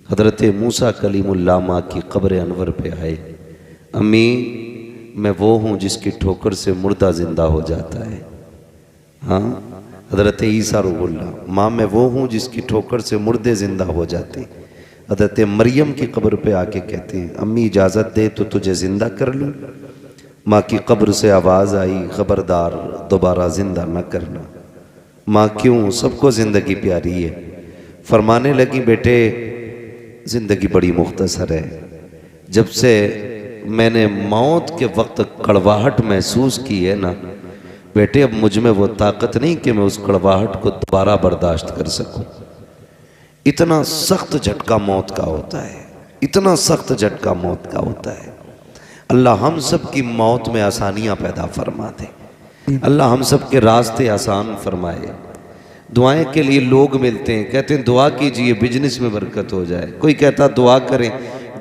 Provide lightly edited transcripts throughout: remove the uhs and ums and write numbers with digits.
हज़रत मूसा कलीमुल्लाह माँ की क़ब्र अनवर पे आए। अम्मी मैं वो हूँ जिसकी ठोकर से मुर्दा ज़िंदा हो जाता है। हाँ, हज़रत ईसा रूहुल्लाह माँ मैं वो हूँ जिसकी ठोकर से मुर्दे ज़िंदा हो जाते। हज़रत मरियम की क़ब्र पे आके कहते हैं अम्मी इजाज़त दे तो तुझे ज़िंदा कर लूँ। माँ की क़ब्र से आवाज़ आई ख़बरदार दोबारा ज़िंदा न करना। माँ क्यों? सबको ज़िंदगी प्यारी है। फरमाने लगी बेटे ज़िंदगी बड़ी मुख्तसर है। जब से मैंने मौत के वक्त कड़वाहट महसूस की है ना बेटे, अब मुझ में वो ताकत नहीं कि मैं उस कड़वाहट को दोबारा बर्दाश्त कर सकूं। इतना सख्त झटका मौत का होता है, इतना सख्त झटका मौत का होता है। अल्लाह हम सब की मौत में आसानियां पैदा फरमा दे। अल्लाह हम सब के रास्ते आसान फरमाए। दुआएं के लिए लोग मिलते हैं, कहते हैं दुआ कीजिए बिजनेस में बरकत हो जाए। कोई कहता दुआ करें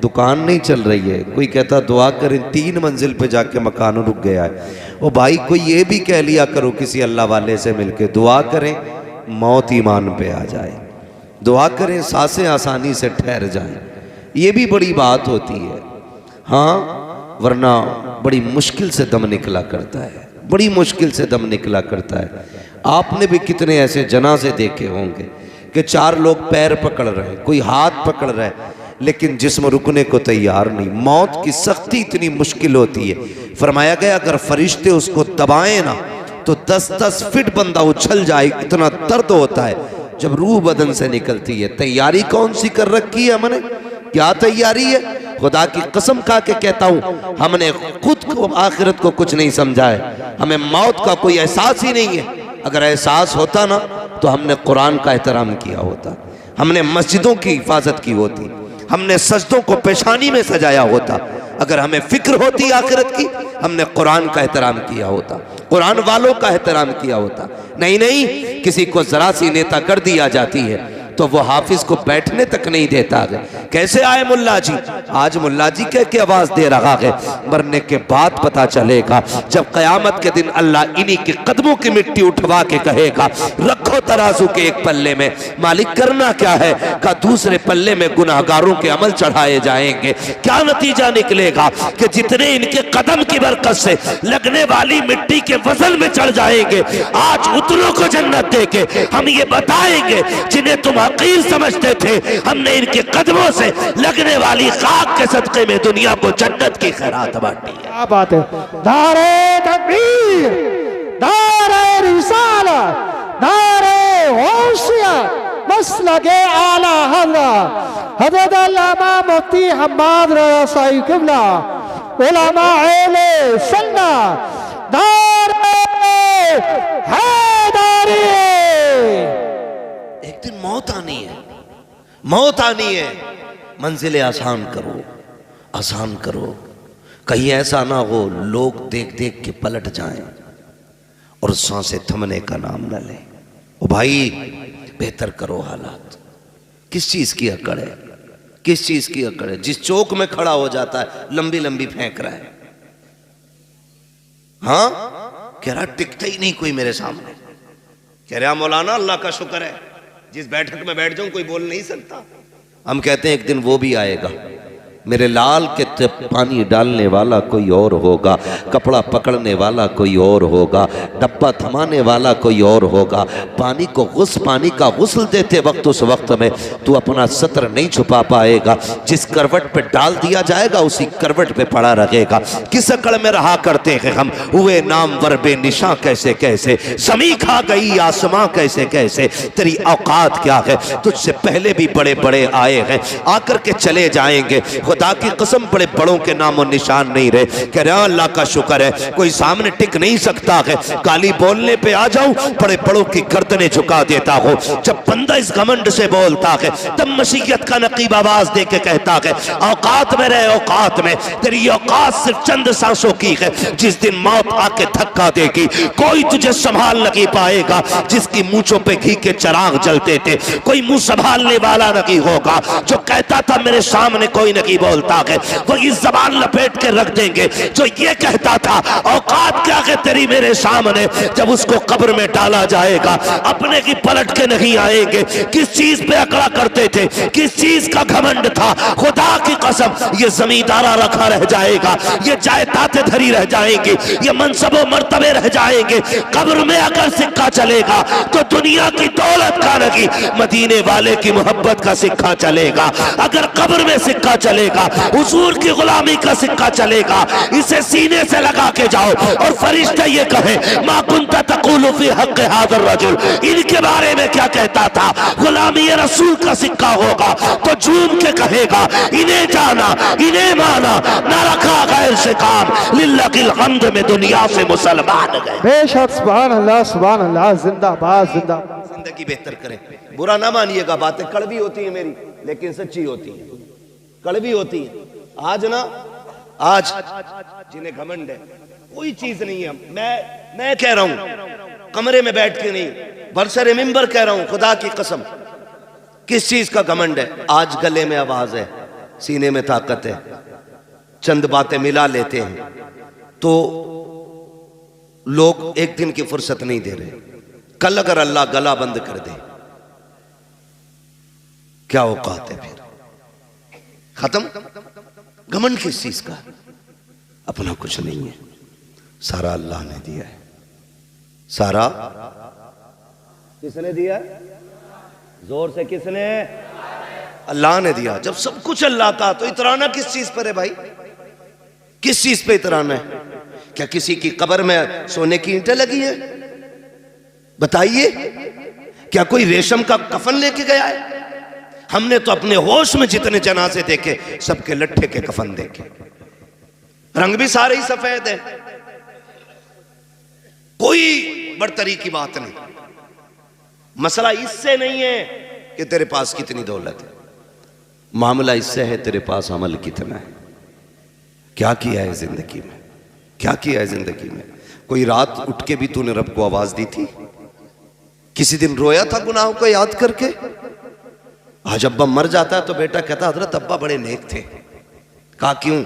दुकान नहीं चल रही है, कोई कहता दुआ करें 3 मंजिल पे जाके मकान रुक गया है। ओ भाई कोई ये भी कह लिया करो किसी अल्लाह वाले से मिलके दुआ करें मौत ईमान पे आ जाए, दुआ करें सांसें आसानी से ठहर जाएं, ये भी बड़ी बात होती है। हाँ, वरना बड़ी मुश्किल से दम निकला करता है, बड़ी मुश्किल से दम निकला करता है। आपने भी कितने ऐसे जनाजे देखे होंगे कि 4 लोग पैर पकड़ रहे हैं, कोई हाथ पकड़ रहा है, लेकिन जिस्म रुकने को तैयार नहीं। मौत की सख्ती इतनी मुश्किल होती है। फरमाया गया अगर फरिश्ते उसको दबाएं ना तो 10-10 फीट बंदा उछल जाए, इतना दर्द होता है जब रूह बदन से निकलती है। तैयारी कौन सी कर रखी है हमने? क्या तैयारी है? खुदा की कसम खा के कहता हूं हमने खुद को आखिरत को कुछ नहीं समझा है। हमें मौत का कोई एहसास ही नहीं है। अगर एहसास होता ना तो हमने कुरान का एहतराम किया होता, हमने मस्जिदों की हिफाजत की होती, हमने सजदों को पेशानी में सजाया होता। अगर हमें फिक्र होती आखिरत की हमने कुरान का एहतराम किया होता, कुरान वालों का एहतराम किया होता। नहीं नहीं, किसी को जरा सी नेता कर दिया जाती है तो वो हाफिज को बैठने तक नहीं देता है। कैसे आए मुल्ला जी? आज मुल्ला जी कह के आवाज दे रहा है, मरने के बाद पता चलेगा। जब कयामत के दिन अल्लाह इन्हीं के कदमों की मिट्टी उठवा के कहेगा रखो तराजू के एक पल्ले में, मालिक करना क्या है? का दूसरे पल्ले में गुनाहगारों के अमल चढ़ाए जाएंगे। क्या नतीजा निकलेगा कि जितने इनके कदम की बरकत से लगने वाली मिट्टी के वजन में चढ़ जाएंगे, आज उतनों को जन्नत दे के हम ये बताएंगे जिन्हें तुम हकीर समझते थे, हमने इनके कदमों से लगने वाली खाक के सदके में दुनिया को जन्नत की खैरात बांटी है। क्या बात है? नारे तकबीर, नारे रिसालत, नारे होशियत, मसलके आला हज़रत हज़रत अल्लामा मुफ्ती हम्माद रज़ा साहिब क़िबला, उलमा अहले सुन्नत, नारे हैदरी। एक दिन मौत आनी है, मौत आनी है। मंजिलें आसान करो, आसान करो। कहीं ऐसा ना हो लोग देख देख के पलट जाएं और सांसें थमने का नाम न लें। ओ भाई बेहतर करो हालात। किस चीज की अकड़ है? किस चीज की अकड़ है? जिस चौक में खड़ा हो जाता है लंबी लंबी फेंक रहा है। हाँ, कह रहा टिकता ही नहीं कोई मेरे सामने। कह रहा मौलाना अल्लाह का शुक्र है जिस बैठक में बैठ जाऊं कोई बोल नहीं सकता। हम कहते हैं एक दिन वो भी आएगा, मेरे लाल के पानी डालने वाला कोई और होगा, कपड़ा पकड़ने वाला कोई और होगा, डब्बा थमाने वाला कोई और होगा। पानी का गुस्ल देते वक्त उस वक्त में तू अपना सत्र नहीं छुपा पाएगा। जिस करवट पे डाल दिया जाएगा उसी करवट पे पड़ा रहेगा। किस अकड़ में रहा करते हैं हम, हुए नामवर बेनिशां कैसे कैसे, ज़मीं खा गई आसमां कैसे कैसे। तेरी औकात क्या है? तुझसे पहले भी बड़े बड़े आए हैं, आकर के चले जाएंगे। खुदा की कसम बड़े बड़ों के नामो निशान नहीं रहे। कह रहे अल्लाह का शुक्र है कोई सामने टिक नहीं सकता है। गाली बोलने पे आ जाऊं बड़े बड़ों की गर्दनें झुका देता हो। जब बंदा इस घमंड से बोलता है तब मसीहत का नकीब आवाज दे के कहता है औकात में रहे, औकात में। तेरी औकात सिर्फ चंद सांसों की है। जिस दिन मौत आके धक्का देगी कोई तुझे संभाल नहीं पाएगा। जिसकी मूंछों पे घी के चिराग जलते थे कोई मुंह संभालने वाला नहीं होगा। जो कहता था मेरे सामने कोई नहीं नहीं बोलता है, वो इस जबान लपेट के रख देंगे जो ये कहता था औकात क्या है तेरी मेरे सामने। जब उसको कब्र में डाला जाएगा अपने की पलट के नहीं आएंगे। किस चीज पे अकड़ा करते थे, किस चीज का घमंड था, खुदा की कसम ये जमींदारा रखा रह जाएगा, ये जायदादें धरी रह जाएंगी, ये मनसबो मर्तबे रह जाएंगे। कब्र में अगर सिक्का चलेगा तो दुनिया की दौलत का नहीं, मदीने वाले की मोहब्बत का सिक्का चलेगा। अगर कब्र में सिक्का चलेगा, हुजूर की गुलामी का सिक्का चलेगा। इसे सीने से लगा के जाओ और फरिश्ते ये कहे मा कुंता तक़ूलु फी हक़्क़ि हाज़ा रजुल, इनके बारे में क्या कहता था, गुलामी रसूल का सिक्का होगा तो झूम के कहेगा इन्हें जाना, इन्हें माना, ना रखा गैर से काम, लिल्लाहिल हम्द में दुनिया से मुसलमान गए। बेशक सुभान अल्लाह, जिंदाबाद जिंदाबाद। जिंदगी बेहतर करें, बुरा ना मानिएगा, बातें कड़वी होती है मेरी लेकिन सच्ची होती है, कड़वी होती है। आज जिन्हें घमंड है कोई चीज नहीं है, मैं कह रहा हूं कमरे में बैठ के नहीं, बरसरे मिंबर कह रहा हूं, खुदा की कसम। किस चीज का घमंड है? आज गले में आवाज है, सीने में ताकत है, चंद बातें मिला लेते हैं तो लोग एक दिन की फुर्सत नहीं दे रहे। कल अगर अल्लाह गला बंद कर दे क्या औकात है फिर? खत्म। घमंड किस चीज का? अपना कुछ नहीं है, सारा अल्लाह ने दिया है। सारा किसने दिया? जोर से किसने? अल्लाह ने दिया। जब सब कुछ अल्लाह का तो इतराना किस चीज पर है भाई? किस चीज पे इतराना है? क्या किसी की कब्र में सोने की ईंटें लगी है? बताइए, क्या कोई रेशम का कफन लेके गया है? हमने तो अपने होश में जितने जनाजे देखे सबके लट्ठे के कफन देखे, रंग भी सारे ही सफेद है, कोई बड़तरी की बात नहीं। मसला इससे नहीं है कि तेरे पास कितनी दौलत है, मामला इससे है तेरे पास अमल कितना है, क्या किया है जिंदगी में, क्या किया है जिंदगी में। कोई रात उठ के भी तूने रब को आवाज दी थी? किसी दिन रोया था गुनाहों को याद करके? आज अब्बा मर जाता है तो बेटा कहता हजरत अब्बा बड़े नेक थे। कहा क्यों?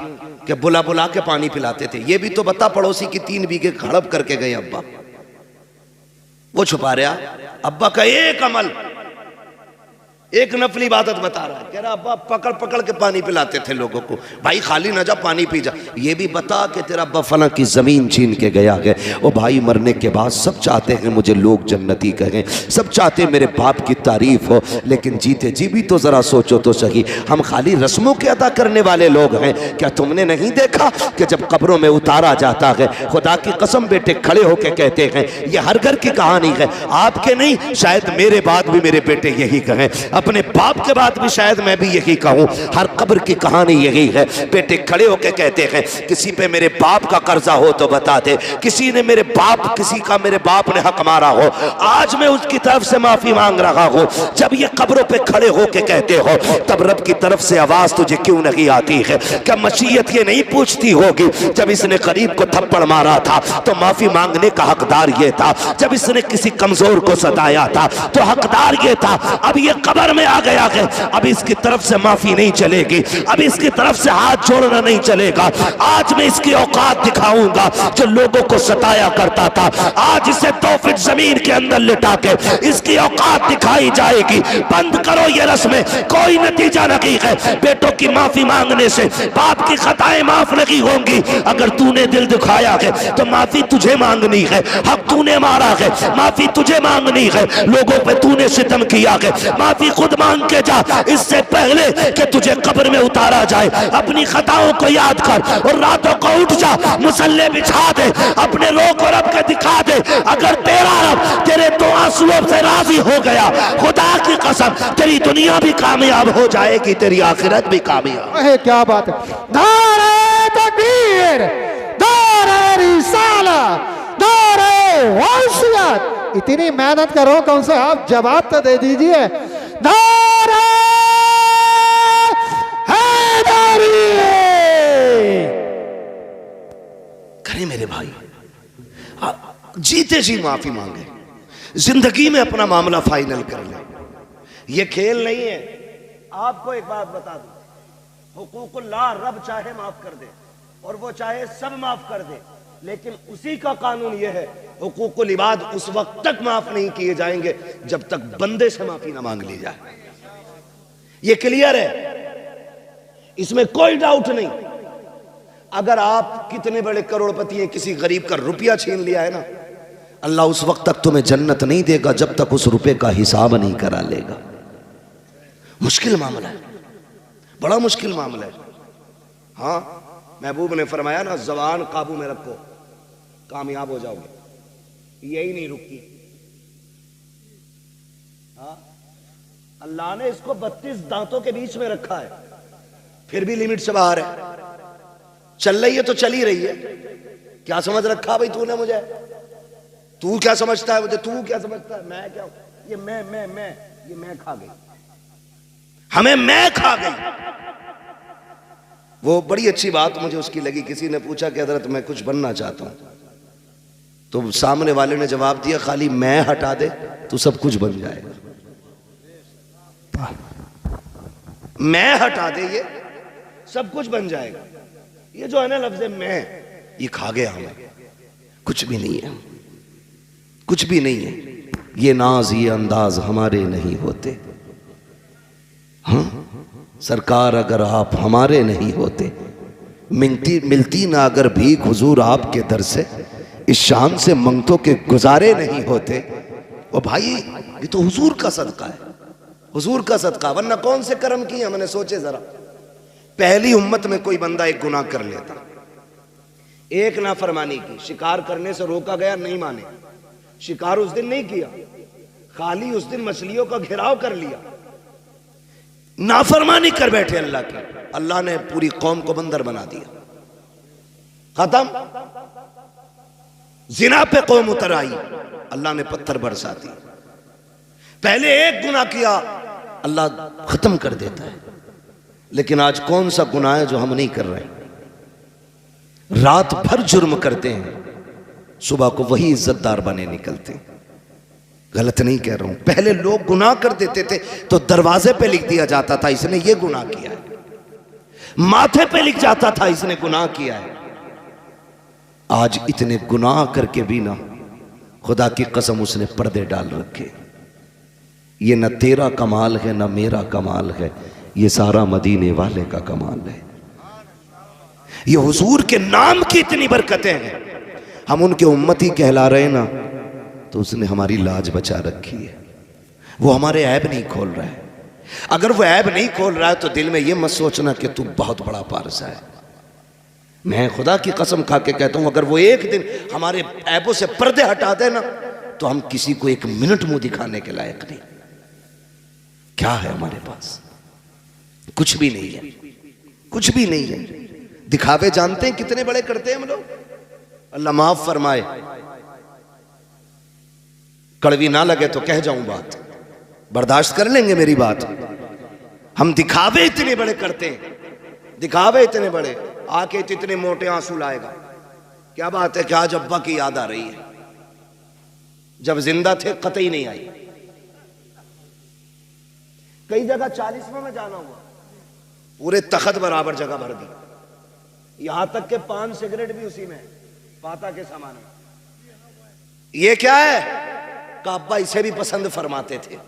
कि बुला बुला के पानी पिलाते थे। ये भी तो बता, पड़ोसी की 3 बीघे हड़प करके गए अब्बा, वो छुपा रहा। अब्बा का एक अमल, एक नफली इबादत बता रहा है, कह रहा अब्बा पकड़ पकड़ के पानी पिलाते थे लोगों को, भाई खाली ना जा पानी पी जा। ये भी बता कि तेरा अब्बा फला की जमीन छीन के गया है। ओ भाई, मरने के बाद सब चाहते हैं मुझे लोग जन्नती कहें, सब चाहते हैं मेरे बाप की तारीफ हो, लेकिन जीते जी भी तो जरा सोचो तो सही, हम खाली रस्मों के अदा करने वाले लोग हैं। क्या तुमने नहीं देखा कि जब कब्रों में उतारा जाता है, खुदा की कसम बेटे खड़े होके कहते हैं, ये हर घर की कहानी है, आपके नहीं, शायद मेरे बाद भी मेरे बेटे यही कहें, अपने बाप के बाद भी शायद मैं भी यही कहूं, हर कब्र की कहानी यही है। बेटे खड़े होकर कहते हैं, किसी पे मेरे बाप का कर्जा हो तो बता दे, किसी ने मेरे बाप, किसी का मेरे बाप ने हक मारा हो, आज मैं उसकी तरफ से माफी मांग रहा हूं। जब ये कब्रों पे खड़े होकर कहते हो, तब रब की तरफ से आवाज तुझे क्यों नहीं आती है? क्या मशीयत ये नहीं पूछती होगी, जब इसने गरीब को थप्पड़ मारा था तो माफी मांगने का हकदार ये था, जब इसने किसी कमजोर को सताया था तो हकदार ये था। अब ये कब्र में आ गया है, अब इसकी तरफ से माफी नहीं चलेगी, अब इसकी तरफ से हाथ जोड़ना नहीं चलेगा। आज मैं इसकी औकात दिखाऊंगा जो लोगों को सताया करता था, आज इसे 2 फीट जमीन के अंदर लिटा के इसकी औकात दिखाई जाएगी। बंद करो ये रस्में, कोई नतीजा नहीं है। बेटों की माफी मांगने से बाप की खताएं माफ नहीं होंगी। अगर तूने दिल दुखाया है तो माफी तुझे मांगनी है, हक तूने मारा है माफी तुझे मांगनी है, लोगों पे तूने सितम किया है माफी खुद मांग के जा। इससे पहले कि तुझे कब्र में उतारा जाए, अपनी खताओं को याद कर और रातों को उठ जा, मुसल्ले बिछा दे, अपने रो को रब के दिखा दे। अगर तेरा रब तेरे 2 आंसुओं से राजी हो गया, खुदा की कसम तेरी दुनिया भी कामयाब हो जाएगी, तेरी आखिरत भी कामयाब। क्या बात है। नारे तकबीर, नारे रिसालत, नारे गौसियत। इतनी मेहनत करो, कौन से आप जवाब तो दे दीजिए। नारे हैदरी। करे मेरे भाई, जीते जी माफी मांगे, जिंदगी में अपना मामला फाइनल कर ले। ये खेल नहीं है। आपको एक बात बता दूं, हुकूकुल्लाह रब चाहे माफ कर दे और वो चाहे सब माफ कर दे, लेकिन उसी का कानून यह है हुकूकुल इबाद उस वक्त तक माफ नहीं किए जाएंगे जब तक बंदे से माफी ना मांग ली जाए। ये क्लियर है, इसमें कोई डाउट नहीं। अगर आप कितने बड़े करोड़पति हैं, किसी गरीब का रुपया छीन लिया है ना, अल्लाह उस वक्त तक तुम्हें जन्नत नहीं देगा जब तक उस रुपए का हिसाब नहीं करा लेगा। मुश्किल मामला है, बड़ा मुश्किल मामला है। हाँ, महबूब ने फरमाया ना, ज़बान काबू में रखो, कामयाब हो जाओगे। यही नहीं रुकती। हाँ, अल्लाह ने इसको 32 दांतों के बीच में रखा है, फिर भी लिमिट से बाहर है। चल रही है तो चल ही रही है। क्या समझ रखा भाई तूने मुझे? तू क्या समझता है मुझे? तू क्या समझता है? मैं क्या? ये मैं खा गई, हमें मैं खा गई। वो बड़ी अच्छी बात मुझे उसकी लगी। किसी ने पूछा कि हजरत मैं कुछ बनना चाहता हूं, तो सामने वाले ने जवाब दिया, खाली मैं हटा दे तो सब कुछ बन जाएगा। मैं हटा दे, ये सब कुछ बन जाएगा। ये जो है ना लफ्ज़ मैं, ये खा गया हमें। कुछ भी नहीं है, कुछ भी नहीं है। ये नाज ये अंदाज हमारे नहीं होते। हाँ सरकार, अगर आप हमारे नहीं होते, मिलती ना अगर भीख हुजूर आपके दर से, इस शान से मंगतों के गुजारे नहीं होते। वो भाई, ये तो हुजूर का सदका है, हुजूर का सदका, वरना कौन से कर्म किए हमने सोचे जरा। पहली उम्मत में कोई बंदा एक गुनाह कर लेता, एक नाफरमानी की, शिकार करने से रोका गया, नहीं माने, शिकार उस दिन नहीं किया, खाली उस दिन मछलियों का घेराव कर लिया, नाफरमानी कर बैठे अल्लाह की, अल्लाह ने पूरी कौम को बंदर बना दिया, खत्म। जिना पे कौम उतर आई, अल्लाह ने पत्थर बरसा दिए। पहले एक गुनाह किया, अल्लाह खत्म कर देता है। लेकिन आज कौन सा गुनाह है जो हम नहीं कर रहे? रात भर जुर्म करते हैं, सुबह को वही इज्जतदार बने निकलते हैं। गलत नहीं कह रहा हूं। पहले लोग गुनाह कर देते थे तो दरवाजे पे लिख दिया जाता था इसने ये गुनाह किया है, माथे पे लिख जाता था इसने गुनाह किया है। आज इतने गुनाह करके भी ना, खुदा की कसम उसने पर्दे डाल रखे। ये न तेरा कमाल है न मेरा कमाल है, ये सारा मदीने वाले का कमाल है। ये हुजूर के नाम की इतनी बरकतें हैं, हम उनके उम्मती कहला रहे ना, तो उसने हमारी लाज बचा रखी है। वो हमारे ऐब नहीं खोल रहा है। अगर वो ऐब नहीं खोल रहा है तो दिल में ये मत सोचना कि तू बहुत बड़ा पारसा है। मैं खुदा की कसम खा के कहता हूं, अगर वो एक दिन हमारे ऐबों से पर्दे हटा दे ना, तो हम किसी को एक मिनट मुंह दिखाने के लायक नहीं। क्या है हमारे पास? कुछ भी नहीं है, कुछ भी नहीं है। दिखावे जानते हैं कितने बड़े करते हैं हम लोग। अल्लाह माफ फरमाए, कड़वी ना लगे तो कह जाऊं बात, बर्दाश्त कर लेंगे मेरी बात। हम दिखावे इतने बड़े करते हैं, दिखावे इतने बड़े, आके तो इतने मोटे आंसू लाएगा। क्या बात है, क्या आज अब्बा की याद आ रही है? जब जिंदा थे कतई नहीं आई। कई जगह 40वां में जाना हुआ, पूरे तखत बराबर जगह भर दी, यहां तक के पान सिगरेट भी उसी में, पाता के सामान में। ये क्या है? का अब्बा इसे भी पसंद फरमाते थे।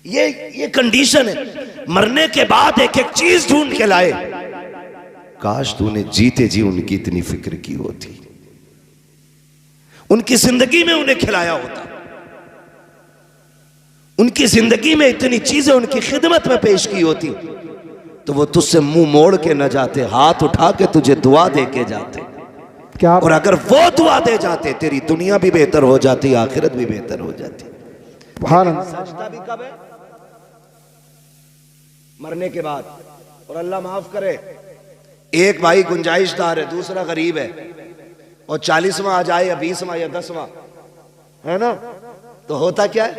ये कंडीशन है। मरने के बाद एक एक चीज ढूंढ के लाए। काश तूने जीते जी उनकी इतनी फिक्र की होती, उनकी जिंदगी में उन्हें खिलाया होता, उनकी जिंदगी में इतनी चीजें उनकी खिदमत में पेश की होती, तो वो तुझसे मुंह मोड़ के न जाते, हाथ उठा के तुझे दुआ दे के जाते। क्या? और अगर वो दुआ दे जाते, तेरी दुनिया भी बेहतर हो जाती, आखिरत भी बेहतर हो जाती। सजदा भी कब है? मरने के बाद। और अल्लाह माफ करे, एक भाई गुंजाइशदार है, दूसरा गरीब है, और 40वां आ जाए या 20वां या 10वां, है ना, तो होता क्या है?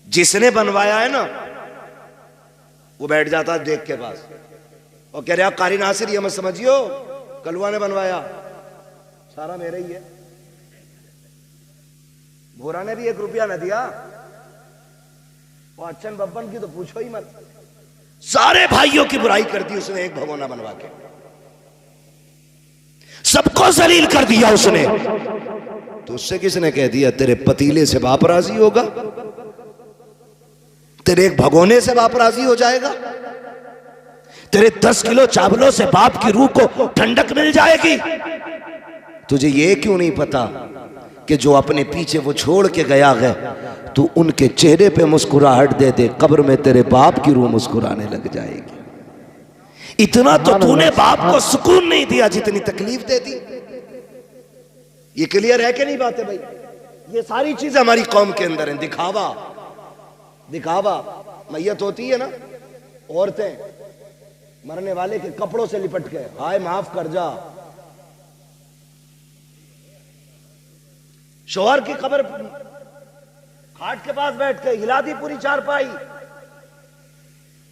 जिसने बनवाया है ना, वो बैठ जाता है देख के पास और कह रहा कारी नासिर, ये मत समझियो कलुआ ने बनवाया, सारा मेरा ही है। भोरा ने भी 1 रुपया न दिया, और अच्छन बब्बन की तो पूछो ही मत। सारे भाइयों की बुराई कर दी उसने एक भगोना बनवा के, सबको जलील कर दिया उसने। तो उससे किसने कह दिया तेरे पतीले से बाप राजी होगा, तेरे एक भगोने से बाप राजी हो जाएगा, तेरे 10 किलो चावलों से बाप की रूह को ठंडक मिल जाएगी। तुझे ये क्यों नहीं पता कि जो अपने पीछे वो छोड़ के गया है, तू उनके चेहरे पे मुस्कुराहट दे दे, कब्र में तेरे बाप की रूह मुस्कुराने लग जाएगी। इतना तो तूने बाप को सुकून नहीं दिया जितनी तकलीफ दे दी। ये क्लियर है कि नहीं बातें भाई? ये सारी चीजें हमारी कौम के अंदर हैं। दिखावा, दिखावा। मैयत होती है ना, औरतें मरने वाले के कपड़ों से लिपट के, हाय माफ कर जा। शोहर की कब्र खाट के पास बैठ के हिला दी पूरी चारपाई,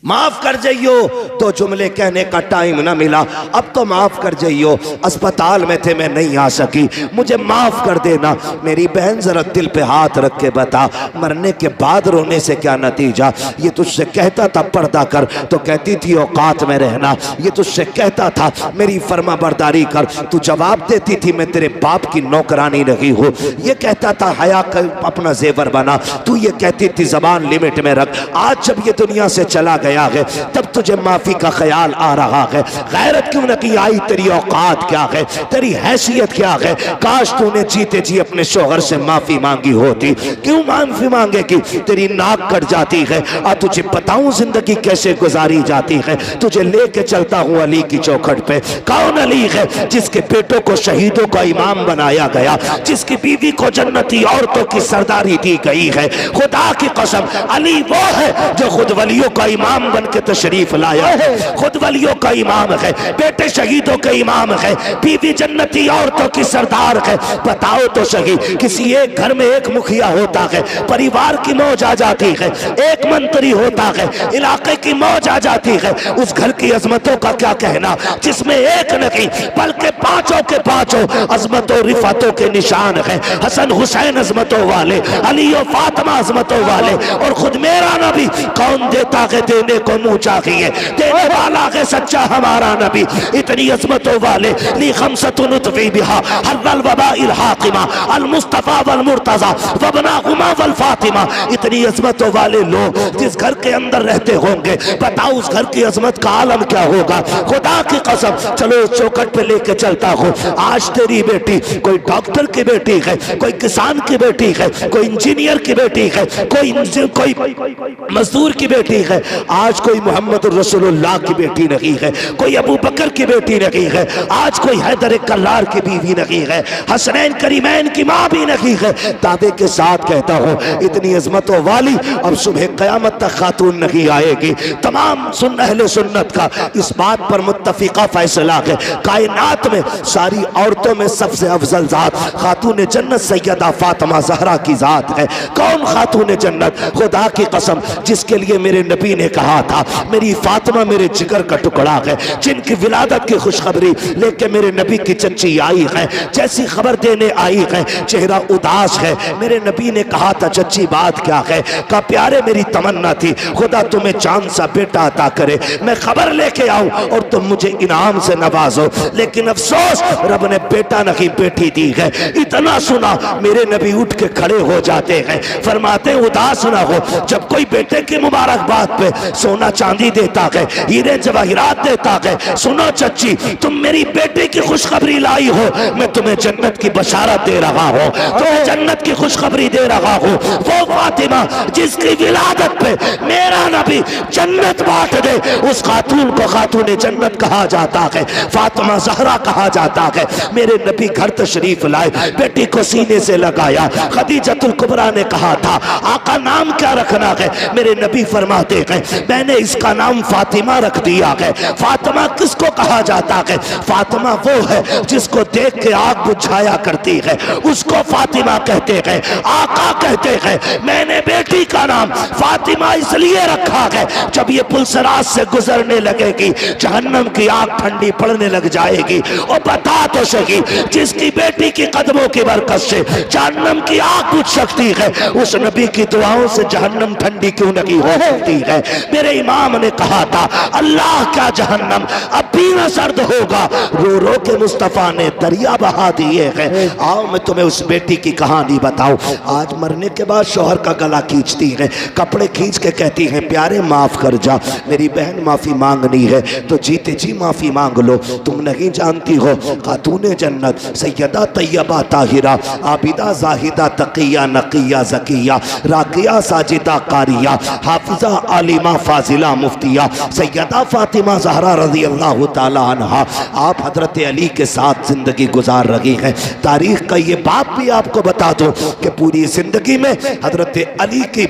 माफ कर जाइयो तो जुमले कहने का टाइम ना मिला, अब तो माफ कर जाइयो, अस्पताल में थे मैं नहीं आ सकी, मुझे माफ कर देना। मेरी बहन जरा दिल पे हाथ रख के बता, मरने के बाद रोने से क्या नतीजा? ये तुझसे कहता था पर्दा कर तो कहती थी औकात में रहना, ये तुझसे कहता था मेरी फर्मा बरदारी कर, तू जवाब देती थी मैं तेरे बाप की नौकरानी रही हूँ। ये कहता था हया कर अपना जेवर बना, तू ये कहती थी जबान लिमिट में रख। आज जब ये दुनिया से चला गया है तब तुझे माफी का ख्याल आ रहा है। गैरत क्यों न की आई? तेरी औकात क्या है, तेरी हैसियत क्या है? काश तूने जीते जी अपने शोहर से माफी मांगी होती। क्यों माफी मांगेगी? तेरी नाक कट जाती है। आ तुझे बताऊं जिंदगी कैसे गुजारी जाती है। तुझे लेके चलता हूं अली की चौखट पे। कौन अली है? जिसके बेटों को शहीदों का इमाम बनाया गया, जिसकी बीवी को जन्नती औरतों की सरदारी दी गई है। खुदा की कसम अली वो है जो खुद वलियों का इमाम बन के तशरीफ लाया है, खुद वलियों का इमाम है, बेटे शहीदों के इमाम है, बीवी जन्नती औरतों की सरदार है। बताओ तो सही, किसी एक घर में एक मुखिया होता है, परिवार की मौज आ जाती है, एक मंत्री होता है, इलाके की मौज आ जाती है। उस घर की अजमतों का क्या कहना जिसमें एक नहीं बल्कि पांचों के पांचों अजमतों रिफातों के निशान है। हसन हुसैन अजमतों वाले, अली और फातिमा अजमतों वाले, और खुद मेरा नबी कौन देता है देने को मुंह चाहिए, देने वाला है सच्चा हमारा नबी। इतनी अजमतों वाले ली खमसतुन उतवी बिहा हर्रल वबाइल हाकिमा अल मुस्तफा वल मुर्तजा वबनाहुमा वल फातिमा। इतनी अजमतों वाले लोग जिस घर के अंदर रहते होंगे, बताओ उस घर की अजमत का आलम क्या होगा। खुदा की कसम चलो चौखट पे लेके चलता हूँ। आज तेरी बेटी कोई डॉक्टर की बेटी है, कोई किसान की बेटी है, कोई इंजीनियर की बेटी है, कोई मजदूर की बेटी है। आज कोई मोहम्मद रसूलुल्लाह की बेटी नहीं है, कोई अबू बकर की बेटी नहीं है, आज कोई हैदर कल्लार की बीवी नहीं है, हसनैन करीमैन की माँ भी नहीं है। दावे के साथ कहता हूँ इतनी अजमतों वाली अब सुबह क़यामत तक खातून नहीं आएगी। तमाम अहले सुन्नत का इस बात पर मुत्तफिका फैसला है, कायनात में सारी औरतों में सबसे अफजल जात खातून जन्नत सैयदा फातिमा ज़हरा की जात है। कौन खातून जन्नत? खुदा की कसम जिसके लिए मेरे नबी ने कहा था मेरी फातिमा मेरे जिगर का टुकड़ा है, जिनकी विलादत की खुशखबरी लेके मेरे नबी की चच्ची आई है, जैसी खबर देने आई है चेहरा उदास है। मेरे नबी ने कहा था चच्ची बात क्या है? का प्यारे मेरी तमन्ना थी खुदा तुम्हें चांद सा बेटा अता करे, मैं खबर लेके आऊं और तुम मुझे इनाम से नवाजो। लेकिन अफसोस रब ने बेटा नहीं बेटी दी है। इतना सुना मेरे नबी उठ के खड़े हो जाते हैं, फरमाते उदास ना हो। जब कोई बेटे की मुबारकबाद पे सोना चांदी देता है, हीरे जवाहिरात देता है, सुनो चच्ची तुम मेरी बेटे की खुशखबरी लाई हो, मैं तुम्हें जन्नत की बशारत दे रहा हूँ, तुम्हें जन्नत की खुशखबरी दे रहा हूँ। वो फातिमा जिसकी विलादत पे मेरा नबी जन्नत बांट दे, उस खातून को खातून जन्नत कहा जाता है, फातिमा ज़हरा कहा जाता है। मेरे नबी घर तशरीफ लाए, बेटी को सीने से लगाया। खदीजतुल कुबरा ने कहा था आका नाम क्या रखना है? मेरे नबी फरमाते हैं मैंने इसका नाम फातिमा रख दिया है। फातिमा किसको कहा जाता है? फातिमा वो है जिसको देख के आग बुझाया करती है, उसको फातिमा कहते हैं, आका कहते हैं। मैंने बेटी का नाम फातिमा इसलिए रखा है, जब ये पुलसरात से गुजरने लगेगी जहन्नम की आग ठंडी पड़ने लग जाएगी। और बता तो सही, जिसकी बेटी की कदमों की बरकत से जहन्नम की आग बुझ सकती है, उस नबी की दुआओं से जहन्नम ठंडी क्यों नहीं हो सकती है? मेरे इमाम ने कहा था, अल्लाह का जहन्नम अब भी न सर्द होगा, रो रो के मुस्तफा ने दरिया बहा दिए हैं। आओ मैं तुम्हें उस बेटी की कहानी बताऊं। आज मरने के बाद शौहर का गला खींचती है, कपड़े खींच के कहती है, प्यारे माफ कर जा, मेरी बहन माफी मांगनी है तो जीते जी माफी मांग लो। तुम नहीं जानती हो, खातूने जन्नत सैयदा तैयबा ताहिरा आबिदा जाहिदा तकिया नकिया जकिया राकिया साजिदा कारिया हाफिजा आलिमा फाजिला मुफ्तिया सैयदा फातिमा ज़हरा रज़ी अल्लाह ताला अन्हा, आप हजरत अली के साथ जिंदगी गुजार रही हैं। तारीख का ये बात भी आपको बता दो कि पूरी जिंदगी में हजरत अली की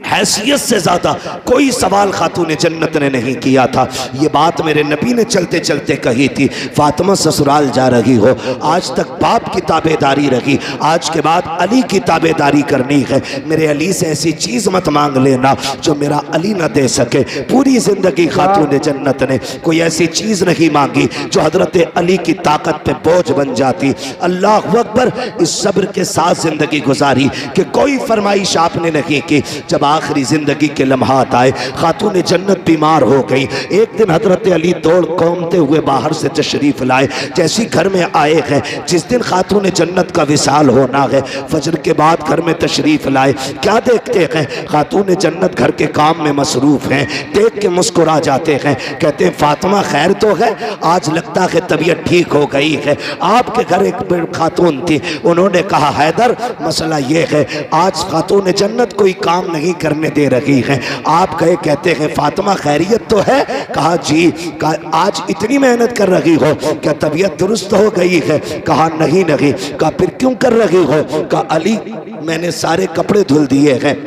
हैसियत से ज्यादा कोई सवाल खातून जन्नत ने नहीं किया था। ये बात मेरे नबी ने चलते चलते कही थी, फातिमा ससुराल जा रही हो, आज तक बाप की ताबेदारी रही, आज के बाद अली की ताबेदारी करनी है। मेरे अली से ऐसी चीज मत मांग लेना जो मेरा अली न दे सके। पूरी जिंदगी खातून जन्नत ने कोई ऐसी चीज नहीं मांगी जो हजरत अली की ताकत पे बोझ बन जाती। अल्लाह अकबर, इस सब्र के साथ जिंदगी गुजारी कि कोई फरमाइश आपने नहीं की। जब आखिरी जिंदगी के लम्हात आए, खातून जन्नत बीमार हो गई। एक दिन हजरत अली दौड़ कौमते हुए बाहर से तशरीफ लाए। जैसी घर में आए हैं, जिस दिन खातून जन्नत का विसाल होना है, फजर के बाद घर में तशरीफ लाए। क्या देखते हैं? खातून जन्नत घर के काम में मसरूफ हैं। देख के मुस्कुरा जाते हैं, कहते हैं, फातिमा खैर तो है? आज लगता है तबीयत ठीक हो गई है। आपके घर एक खातून थी, उन्होंने कहा, हैदर मसला ये है, आज खातून जन्नत कोई काम नहीं करने दे रही है। आप गए, कहते हैं, फातिमा खैरियत तो है? कहा जी। कहा आज इतनी मेहनत कर रही हो, क्या तबीयत दुरुस्त हो गई है? कहा नहीं। कहा फिर क्यों कर रही हो? कहा अली, मैंने सारे कपड़े धुल दिए हैं,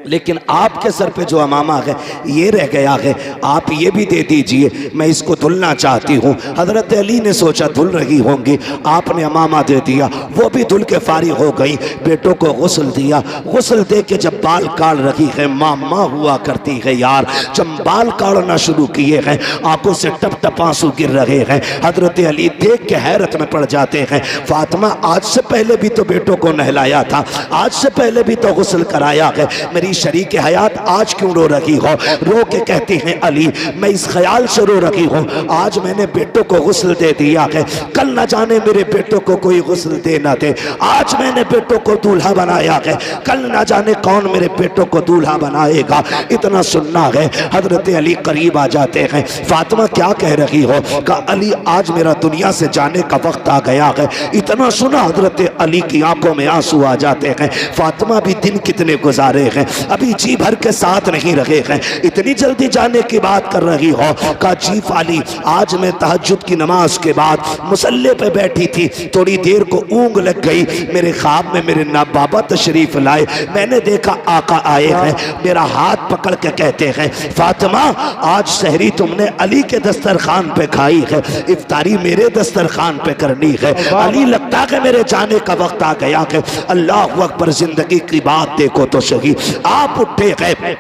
लेकिन आपके सर पे जो अमामा है ये रह गया है, आप ये भी दे दीजिए, मैं इसको धुलना चाहती हूँ। हजरत अली ने सोचा धुल रही होंगी, आपने अमामा दे दिया, वो भी धुल के फारिग हो गई। बेटों को गुस्ल दिया, गुस्ल दे के जब बाल काट रही है, मामा हुआ करती है यार, जब बाल काटना शुरू किए हैं, आंखों से टप टप आंसू गिर रहे हैं। हजरत अली देख के हैरत में पड़ जाते हैं। फातिमा, आज से पहले भी तो बेटों को नहलाया था, आज से पहले भी तो गुस्ल कराया है, मेरी शरीक हयात आज क्यों रो रही हो? रो के कहती हैं, अली मैं इस ख्याल से रो रही हूँ, आज मैंने बेटों को गुस्ल दे दिया है, कल न जाने मेरे बेटों को कोई गुस्ल दे ना दे। आज मैंने बेटों को दूल्हा बनाया है, कल न जाने कौन मेरे बेटों को दूल्हा बनाएगा। इतना सुनना है। हजरत अली करीब आ जाते हैं। फातिमा क्या कह रही हो? कहा अली आज मेरा दुनिया से जाने का वक्त आ गया है। इतना सुना हजरत अली की आंखों में आंसू आ जाते हैं। फातिमा भी दिन कितने गुजारे हैं, अभी जी भर के साथ नहीं रहे हैं, इतनी जल्दी जाने की बात कर रही हो? कहा जी फाली, आज मैं तहज्जुद की नमाज के बाद मुसल्ले पे बैठी थी, थोड़ी देर को ऊँग लग गई, मेरे ख्वाब में मेरे ना बाबा तशरीफ लाए, मैंने देखा आका आए हैं, मेरा हाथ पकड़ के कहते हैं, फातिमा आज सहरी तुमने अली के दस्तरखान पे खाई है, इफ्तारी मेरे दस्तरखान पे करनी है। अली लगता है मेरे जाने का वक्त आ गया है। अल्लाह अकबर, जिंदगी की बात देखो तो सही। आप उठे गए,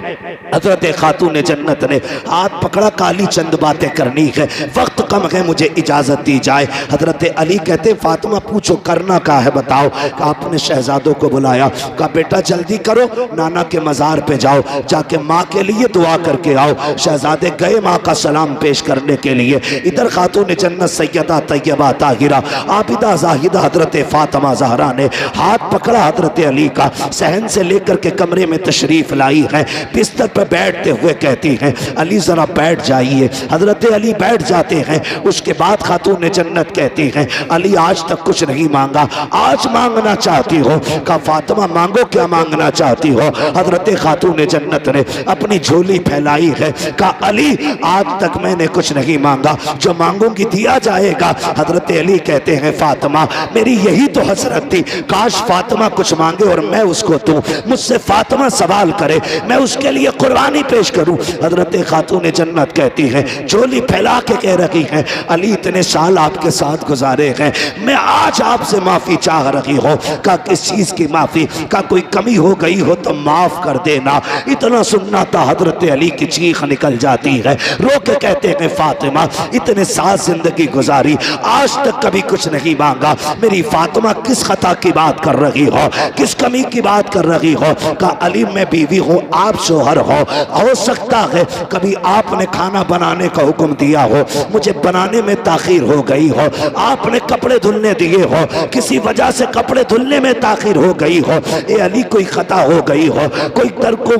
हजरत खातून जन्नत ने हाथ पकड़ा, काली चंद बातें करनी है, वक्त कम है, मुझे इजाजत दी जाए। हजरत अली कहते, फातिमा पूछो करना क्या है बताओ। आपने शहजादों को बुलाया, कहा बेटा जल्दी करो, नाना के मजार पे जाओ, जाके माँ के लिए दुआ करके आओ। शहजादे गए माँ का सलाम पेश करने के लिए। इधर खातून जन्नत सैयदा तैयबा ताहिरा आबिदा जाहिदा हजरत फातिमा ज़हरा ने हाथ पकड़ा हजरत अली का, सहन से लेकर के कमरे में तशरीफ लाई है। बिस्तर पर बैठते हुए कहती हैं, अली जरा बैठ जाइए। हजरत अली बैठ जाते हैं। उसके बाद खातून जन्नत कहती हैं, अली आज तक कुछ नहीं मांगा, आज मांगना चाहती हो? कहा फातिमा मांगो, क्या मांगना चाहती हो। हजरत खातून जन्नत ने अपनी झोली फैलाई है, कहा अली आज तक मैंने कुछ नहीं मांगा, जो मांगूंगी दिया जाएगा। हजरत अली कहते हैं फातिमा मेरी यही तो हसरत थी, काश फातिमा कुछ मांगे और मैं उसको दूं, मुझसे फातिमा सवाल करे मैं उसके लिए कुर्बानी पेश करूं। हजरत खातून जन्नत कहती है झोली फैला के कह रही है अली इतने साल आपके साथ गुजारे हैं, मैं आज आपसे माफी चाह रही हूं। का किस चीज की माफी? का कोई कमी हो गई हो तो माफ कर देना। इतना सुनना था हजरत अली की चीख निकल जाती है, रो के कहते हैं फातिमा इतने साल जिंदगी गुजारी आज तक कभी कुछ नहीं मांगा, मेरी फातिमा किस खता की बात कर रही हो, किस कमी की बात कर रही हो? का अली मैं बीवी हूं आप शोहर हो सकता है कभी आपने खाना बनाने का हुक्म दिया हो, मुझे बनाने में ताखीर हो गई हो, आपने कपड़े धुलने दिए हो, किसी वजह से कपड़े धुलने में ताखीर हो गई हो, ए अली कोई खता हो गई हो, कोई दर को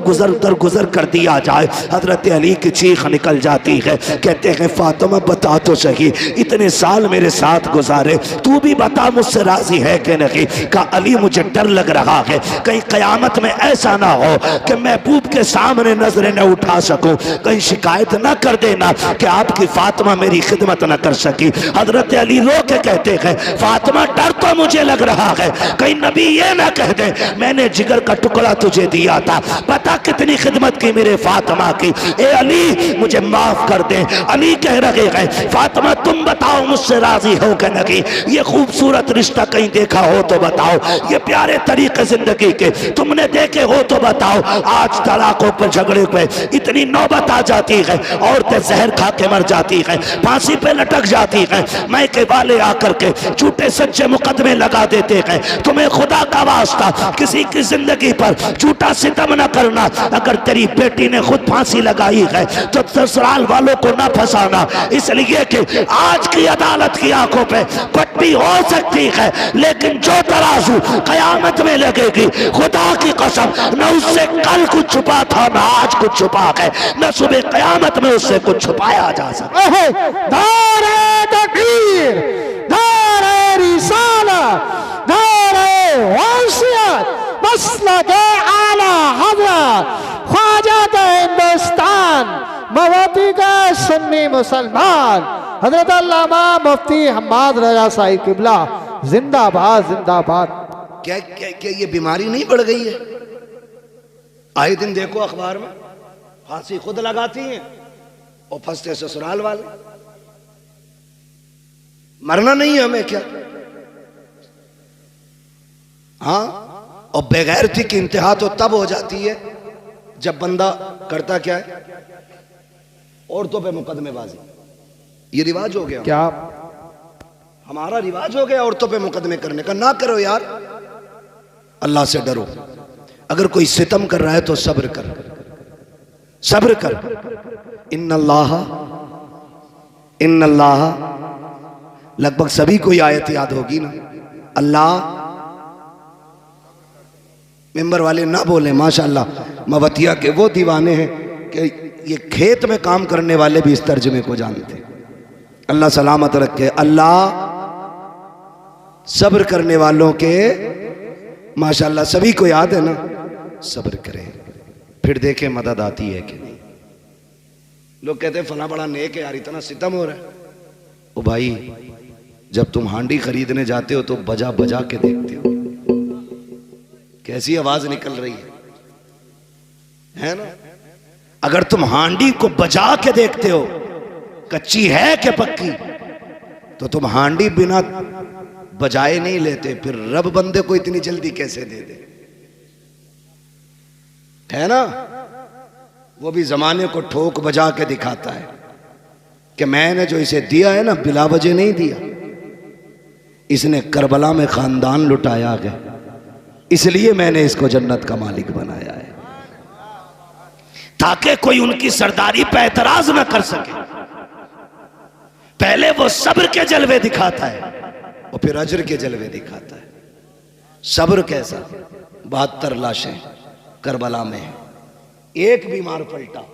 गुजर कर दिया जाए। हजरत अली की चीख निकल जाती है, कहते हैं फातिमा बता तो सही इतने साल मेरे साथ गुजारे, तू भी बता मुझसे राजी है कि नहीं? का अली मुझे डर लग रहा है कहीं कयामत में ऐसा ना हो कि महबूब के सामने नजरें न उठा सकूं, कहीं शिकायत ना कर देना कि आपकी फातिमा मेरी खिदमत न कर सकी। हजरत अली रो के कहते हैं फातिमा डर तो मुझे लग रहा है कहीं नबी ये ना कह दे मैंने जिगर का टुकड़ा तुझे दिया था, पता कितनी खिदमत की मेरे फातिमा की, ए अली मुझे माफ कर दे। अली कह रहे हैं फातिमा तुम बताओ मुझसे राजी हो कि नहीं? ये खूबसूरत रिश्ता कहीं देखा हो तो बताओ, ये प्यारे तरीके जिंदगी के तुमने देखे हो तो बताओ। आज तलाकों पर झगड़े पे इतनी नौबत आ जाती है, औरतें जहर खा के मर जाती हैं, फांसी पे लटक जाती हैं, मैके वाले आकर के झूठे सच्चे मुकदमे लगा देते हैं। तुम्हें खुदा का वास्ता किसी की जिंदगी पर झूठा सितम न करना। अगर तेरी बेटी ने खुद फांसी लगाई है तो ससुराल वालों को न फंसाना, इसलिए कि आज की अदालत की आंखों पे पट्टी हो सकती है लेकिन जो तराजू कयामत में लगेगी खुदा की कसम न उससे कल कुछ छुपा था न आज कुछ छुपा है, न सुबह कयामत में उससे कुछ छुपाया जा सकता। दारे तकबीर, दारे रिसाला, दारे वसीयत, मसलके आला हज़रत ख्वाजा हिंदुस्तान मवाती का सुन्नी मुसलमान हजरत अल्लामा मुफ्ती हम्माद रजा साहिब किबला जिंदाबाद जिंदाबाद। क्या क्या क्या ये बीमारी नहीं बढ़ गई है? आए दिन देखो अखबार में फांसी खुद लगाती हैं और फंसते ससुराल वाले। मरना नहीं है हमें क्या? हाँ, और बेगैरती की इंतहा तो तब हो जाती है जब बंदा करता क्या है, औरतों पे मुकदमेबाजी। ये रिवाज हो गया क्या? हमारा रिवाज हो गया औरतों पे मुकदमे करने का। ना करो यार, अल्लाह से डरो। अगर कोई सितम कर रहा है तो सब्र कर, सब्र कर। इन्नल्लाह लगभग सभी को आयत याद होगी ना। अल्लाह मेंबर वाले ना बोले माशाल्लाह, मवतिया के वो दीवाने हैं कि ये खेत में काम करने वाले भी इस तर्जमे को जानते। अल्लाह सलामत रखे। अल्लाह सब्र करने वालों के माशाल्लाह सभी को याद है ना, सब्र करें फिर देखें मदद आती है कि नहीं। लोग कहते हैं फला बड़ा नेक है यार, इतना सितम हो रहा है। ओ भाई, जब तुम हांडी खरीदने जाते हो तो बजा बजा के देखते हो कैसी आवाज निकल रही है ना? अगर तुम हांडी को बजा के देखते हो कच्ची है कि पक्की, तो तुम हांडी बिना बजाए नहीं लेते, फिर रब बंदे को इतनी जल्दी कैसे दे दे, है ना? वो भी जमाने को ठोक बजा के दिखाता है कि मैंने जो इसे दिया है ना बिला वजह नहीं दिया, इसने करबला में खानदान लुटाया है, इसलिए मैंने इसको जन्नत का मालिक बनाया है, ताकि कोई उनकी सरदारी पे एतराज ना कर सके। पहले वो सब्र के जलवे दिखाता है और फिर अजर के जलवे दिखाता है। सब्र कैसा? 72 लाशें करबला में है, एक बीमार पलटा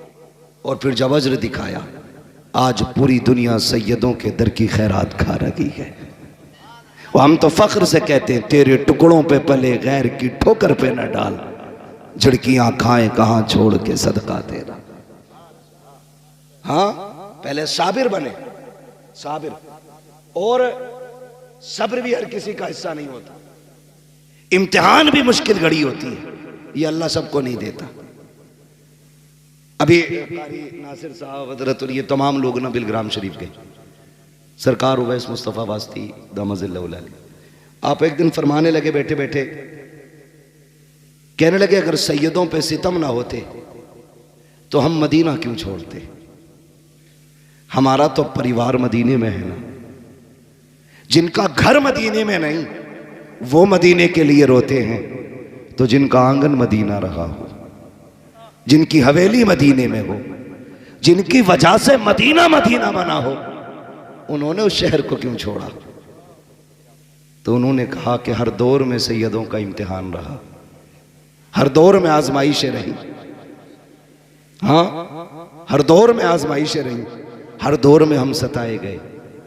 और फिर जब अजर दिखाया, आज पूरी दुनिया सैयदों के दर की खैरात खा रही है। हम तो फख्र से कहते हैं तेरे टुकड़ों पे पले गैर की ठोकर पे न डाल, झिड़कियां खाएं कहां छोड़ के सदका तेरा। हाँ, पहले साबिर बने, साबिर। और सब्र भी हर किसी का हिस्सा नहीं होता, इम्तिहान भी मुश्किल घड़ी होती है, ये अल्लाह सबको नहीं देता। अभी कारी नासिर साहब हजरत और ये तमाम लोग ना बिलग्राम शरीफ के सरकार उवैस मुस्तफ़ा वास्ती दामज़िल्लाह, आप एक दिन फरमाने लगे बैठे बैठे, कहने लगे अगर सैयदों पे सितम ना होते तो हम मदीना क्यों छोड़ते, हमारा तो परिवार मदीने में है ना। जिनका घर मदीने में नहीं वो मदीने के लिए रोते हैं, तो जिनका आंगन मदीना रहा हो, जिनकी हवेली मदीने में हो, जिनकी वजह से मदीना मदीना बना हो, उन्होंने उस शहर को क्यों छोड़ा। तो उन्होंने कहा कि हर दौर में सैयदों का इम्तिहान रहा, हर दौर में आजमाइशें रही। हाँ, हर दौर में आजमाइशें रही, हर दौर में हम सताए गए,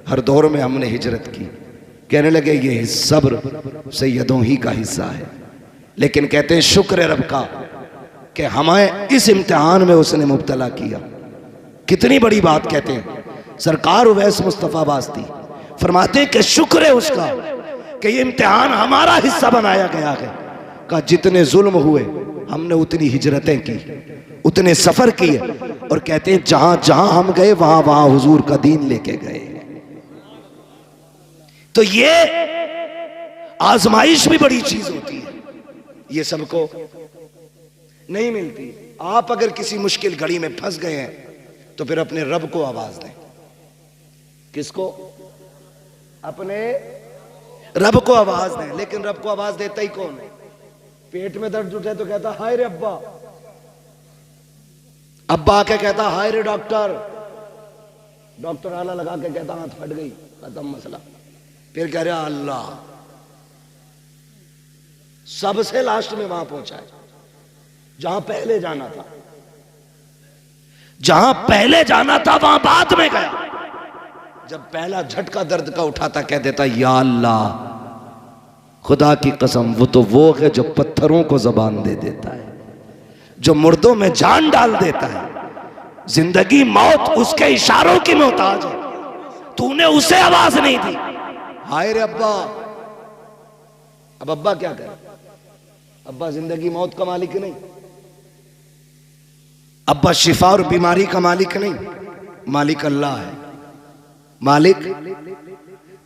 हर दौर में हमने हिजरत की। कहने लगे ये सब्र सैयदों ही का हिस्सा है, लेकिन कहते हैं शुक्र रब का कि हमें इस इम्तिहान में उसने मुब्तला किया। कितनी बड़ी बात कहते हैं सरकार उवैस मुस्तफ़ा वास्ती, फरमाते हैं कि शुक्र है उसका कि ये इम्तिहान हमारा हिस्सा बनाया गया है। का जितने जुल्म हुए हमने उतनी हिजरतें की, उतने सफर किए, और कहते हैं जहां जहां हम गए वहां वहां हुजूर का दीन लेके गए। तो ये आजमाइश भी बड़ी चीज होती है, ये सबको नहीं मिलती। आप अगर किसी मुश्किल घड़ी में फंस गए हैं तो फिर अपने रब को आवाज दें। किसको? अपने रब को आवाज दें। लेकिन रब को आवाज देता ही कौन है? पेट में दर्द उठे तो कहता हाय रे अब्बा, अब्बा आके कहता हाय रे डॉक्टर, डॉक्टर आला लगा के कहता हाथ फट गई, खत्म मसला। फिर कह रहा अल्लाह, सबसे लास्ट में वहां पहुंचा है जहां पहले जाना था, जहां पहले जाना था वहां बाद में गया। जब पहला झटका दर्द का उठाता कह देता या अल्लाह, खुदा की कसम वो है जो पत्थरों को जबान दे देता है, जो मुर्दों में जान डाल देता है। जिंदगी मौत उसके इशारों की मोहताज है, तूने उसे आवाज नहीं दी। हाय रे अब्बा। अब अब्बा क्या करे? अब्बा जिंदगी मौत का मालिक नहीं, अब्बा शिफा और बीमारी का मालिक नहीं, मालिक अल्लाह है। मालिक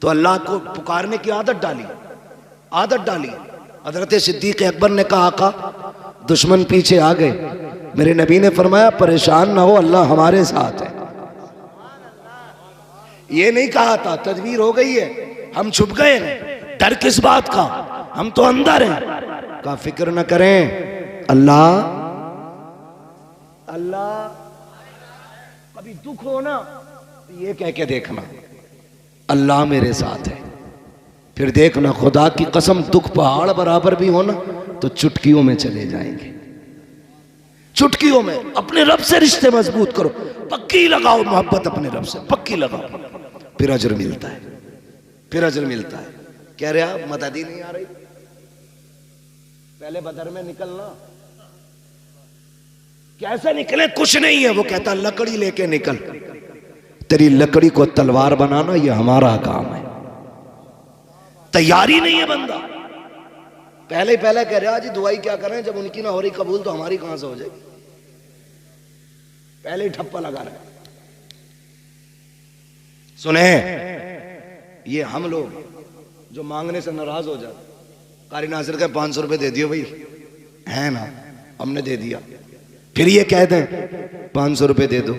तो अल्लाह को पुकारने की आदत डाली, आदत डाली। हजरत सिद्दीक अकबर ने कहा आका दुश्मन पीछे आ गए, मेरे नबी ने फरमाया परेशान ना हो, अल्लाह हमारे साथ है। ये नहीं कहा था तदबीर हो गई है, हम छुप गए हैं, डर किस बात का, हम तो अंदर हैं। का फिक्र न करें, अल्लाह अल्लाह। कभी दुख हो ना ये कह के देखना अल्लाह मेरे साथ है, फिर देखना खुदा की कसम दुख पहाड़ बराबर भी हो ना तो चुटकियों में चले जाएंगे। चुटकियों में अपने रब से रिश्ते मजबूत करो, पक्की लगाओ मोहब्बत अपने रब से, पक्की लगाओ, फिर अजर मिलता है, फिर अजर मिलता है। कह रहे आप मददी नहीं आ रही, पहले बदर में निकलना। कैसे निकले? कुछ नहीं है। वो कहता लकड़ी लेके निकल, तेरी लकड़ी को तलवार बनाना ये हमारा काम है। तैयारी नहीं है बंदा, पहले ही पहले कह रहा जी दुआई क्या करें, जब उनकी ना हो रही कबूल तो हमारी कहां से हो जाएगी। पहले ही ठप्पा लगा रहा है। सुने, ये हम लोग जो मांगने से नाराज हो जाते, कारी नासिर का 500 रुपए दे दियो भाई, है ना, हमने दे दिया। फिर ये कह दें 500 रुपए दे दो,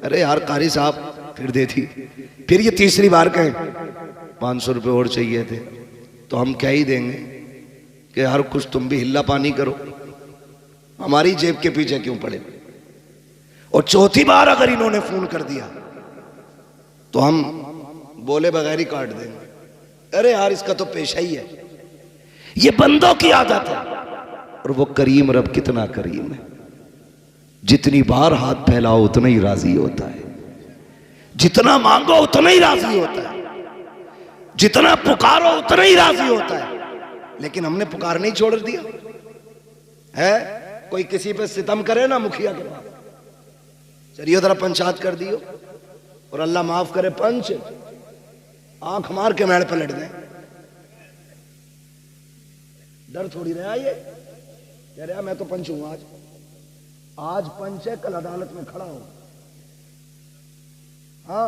अरे यार कारी साहब फिर दे दी। फिर ये तीसरी बार कहें 500 रुपए और चाहिए थे, तो हम क्या ही देंगे कि यार कुछ तुम भी हिल्ला पानी करो, हमारी जेब के पीछे क्यों पड़े। और चौथी बार अगर इन्होंने फोन कर दिया तो हम बोले बगैर ही काट देंगे, अरे यार इसका तो पेशा ही है। ये बंदों की आदत है। और वो करीम रब कितना करीम है, जितनी बार हाथ फैलाओ उतना ही राजी होता है, जितना मांगो उतना ही राजी होता है, जितना पुकारो उतना ही राजी होता है। लेकिन हमने पुकारना ही छोड़ दिया है। कोई किसी पे सितम करे ना मुखिया के पास, चलिए जरा पंचायत कर दियो और अल्लाह माफ करे पंच आंख मार के मेड़ पलट दें। डर थोड़ी रहा ये, कह रहा मैं तो पंच हूं, आज पंच है, कल अदालत में खड़ा हो। हाँ,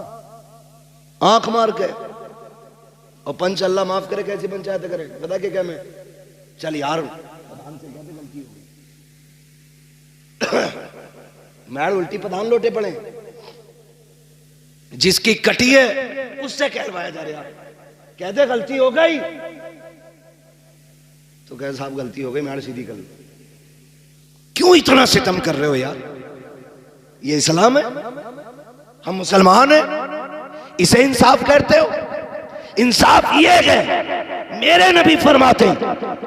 आंख मार के। और पंच अल्लाह माफ करे कैसी पंचायत करे, बता के क्या मैं, चल यार प्रधान से कहते गलती हो गई। मैड उल्टी प्रधान लोटे पड़े, जिसकी कटी है उससे कहलवाया जा रहा, कहते गलती हो गई तो कह साहब गलती हो गई, मैड सीधी कर लो। क्यों इतना सितम कर रहे हो यार, ये इस्लाम है, हम मुसलमान हैं, इसे इंसाफ करते हो? इंसाफ ये है, मेरे नबी फरमाते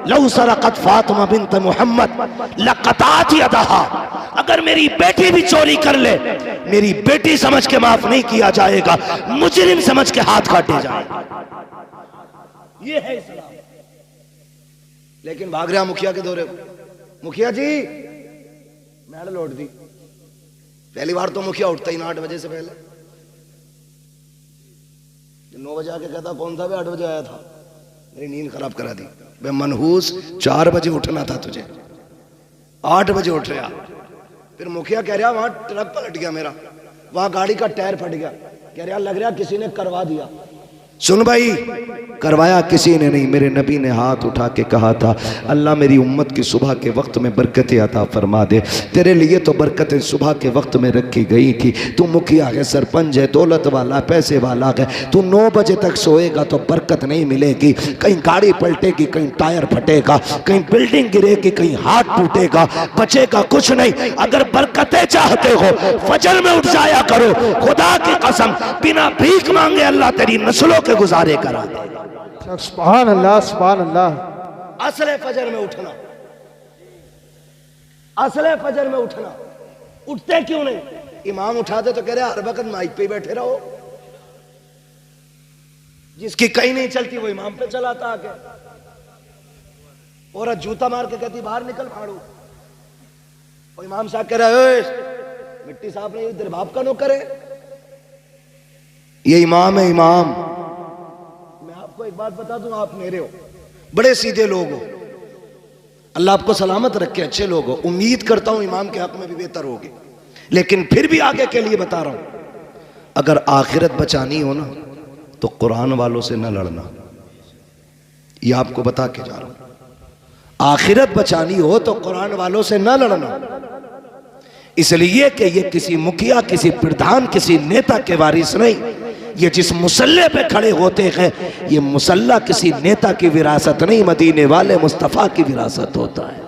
लौ सरकत फातिमा बिन्त मोहम्मद लक़तात यदहा, अगर मेरी बेटी भी चोरी कर ले, मेरी बेटी समझ के माफ नहीं किया जाएगा, मुजरिम समझ के हाथ काटे जाएगा। ये है इस्लाम। लेकिन भाग रहा मुखिया के दौरे, मुखिया जी मैडल लौट दी। पहली बार तो मुखिया उठता ही ना 8 बजे से पहले, 9 बजे आके कहता कौन था, 8 बजे आया था, मेरी नींद खराब करा दी। मैं मनहूस 4 बजे उठना था तुझे, 8 बजे उठ रहा। फिर मुखिया कह रहा वहां ट्रक पलट गया मेरा, वहां गाड़ी का टायर फट गया, कह रहा लग रहा किसी ने करवा दिया। सुन भाई, करवाया किसी ने नहीं, मेरे नबी ने हाथ उठा के कहा था अल्लाह मेरी उम्मत की सुबह के वक्त में बरकतें अता फरमा दे। तेरे लिए तो बरकतें सुबह के वक्त में रखी गई थी, तू मुखिया है, सरपंच है, दौलत वाला, पैसे वाला है, तू 9 बजे तक सोएगा तो बरकत नहीं मिलेगी। कहीं गाड़ी पलटेगी, कहीं टायर फटेगा, कहीं बिल्डिंग गिरेगी, कहीं हाथ टूटेगा, बचेगा कुछ नहीं। अगर बरकतें चाहते हो फजर में उठ जाया करो, खुदा की कसम बिना भीख मांगे अल्लाह तेरी नस्लों के गुजारे करा देगा। सुभान अल्लाह, सुभान अल्लाह। असले फजर में उठना, असले फजर में उठना। उठते क्यों नहीं? इमाम उठाते तो कह रहे हर वक्त माइक पे बैठे रहो, जिसकी कहीं नहीं चलती वो इमाम पे चलाता आके। औरत जूता मार के कहती बाहर निकल फाड़ू, और इमाम साहब कह रहे मिट्टी साफ नहीं, तेरे बाप का नौकर है, ये इमाम है इमाम। एक बात बता दूं, आप मेरे हो, बड़े सीधे लोग हो, अल्लाह आपको सलामत रखे, अच्छे लोग हो, उम्मीद करता हूं इमाम के हक में भी बेहतर होगी। लेकिन फिर भी आगे के लिए बता रहा हूं, अगर आखिरत बचानी हो ना तो कुरान वालों से न लड़ना, ये आपको बता के जा रहा हूं। आखिरत बचानी हो तो कुरान वालों से न लड़ना, इसलिए कि ये किसी मुखिया, किसी प्रधान, किसी नेता के वारिस नहीं। ये जिस मुसल्ले पे खड़े होते हैं, ये मुसल्ला किसी नेता की विरासत नहीं, मदीने वाले मुस्तफा की विरासत होता है।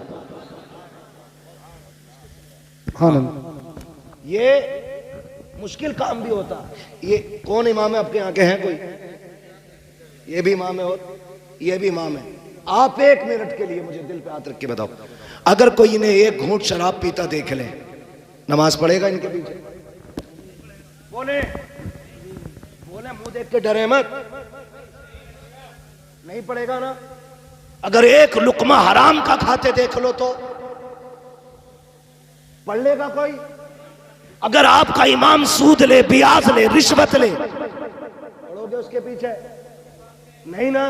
ये मुश्किल काम भी होता है। ये कौन इमाम है आपके यहाँ के हैं कोई? ये भी इमाम है और ये भी इमाम है। आप 1 मिनट के लिए मुझे दिल पे हाथ रख के बताओ, अगर कोई इन्हें 1 घूंट शराब पीता देख ले, नमाज पढ़ेगा इनके पीछे? बोले मुंह देख के डरे मत, नहीं पड़ेगा ना। अगर 1 लुकमा हराम का खाते देख लो तो पढ़ लेगा कोई? अगर आपका इमाम सूद ले, ब्याज ले, रिश्वत ले, पढ़ोगे उसके पीछे? नहीं ना,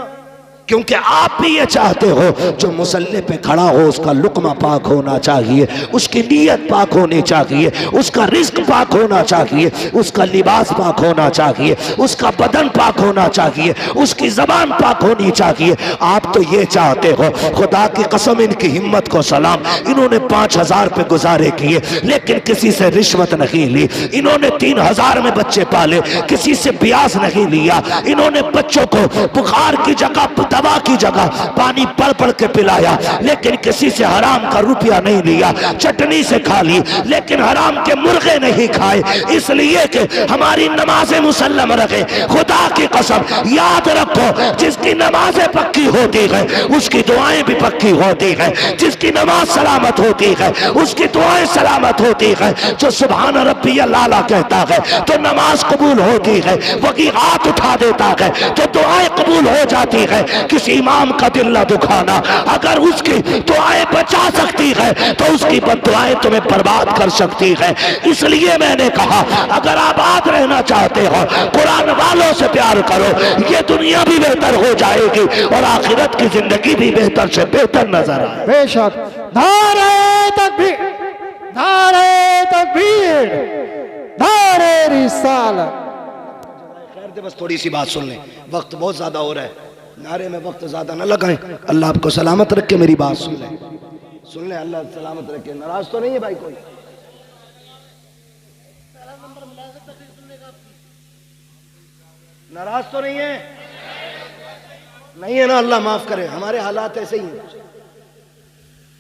क्योंकि आप भी ये चाहते हो जो मुसल्ले पे खड़ा हो उसका लुकमा पाक होना चाहिए, उसकी नीयत पाक होनी चाहिए, उसका रिस्क पाक होना चाहिए, उसका लिबास पाक होना चाहिए, उसका बदन पाक होना चाहिए, उसकी जबान पाक होनी चाहिए। आप तो ये चाहते हो। खुदा की कसम इनकी हिम्मत को सलाम, इन्होंने 5000 पे गुजारे किए लेकिन किसी से रिश्वत नहीं ली। इन्होंने 3000 में बच्चे पाले, किसी से ब्याज नहीं लिया। इन्होंने बच्चों को बुखार की जगह, दवा की जगह पानी पढ़ पढ़ के पिलाया, लेकिन किसी से हराम का रुपया नहीं लिया। चटनी से खा ली लेकिन हराम के मुर्गे नहीं खाए, इसलिए कि हमारी नमाजें मुसल्लम रखे। खुदा की कसम याद रखो, जिसकी नमाजें पक्की होती है उसकी दुआएं भी पक्की होती है। जिसकी नमाज सलामत होती है उसकी दुआएं सलामत होती है। जो सुभान रब्बियल आला कहता है तो नमाज कबूल होती है, वही हाथ उठा देता है तो दुआएं कबूल हो जाती है। किसी इमाम का दिल ना दुखाना। अगर उसकी दुआएं बचा सकती है तो उसकी बद्दुआएं तुम्हें बर्बाद कर सकती है। इसलिए मैंने कहा अगर आबाद रहना चाहते हो कुरान वालों से प्यार करो, ये दुनिया भी बेहतर हो जाएगी और आखिरत की जिंदगी भी बेहतर से बेहतर नजर आए। बेशक। नारे तकबीर, नारे तकबीर, नारे रिसालत। खैर दे, बस थोड़ी सी बात सुन लें, वक्त बहुत ज्यादा हो रहा है, नारे में वक्त ज्यादा ना लगाएं। अल्लाह आपको सलामत रख के मेरी बात सुन लें, सुन लें, अल्लाह सलामत रखे। नाराज तो नहीं है भाई कोई? नाराज तो नहीं है? नहीं है ना? अल्लाह माफ करे, हमारे हालात ऐसे ही हैं।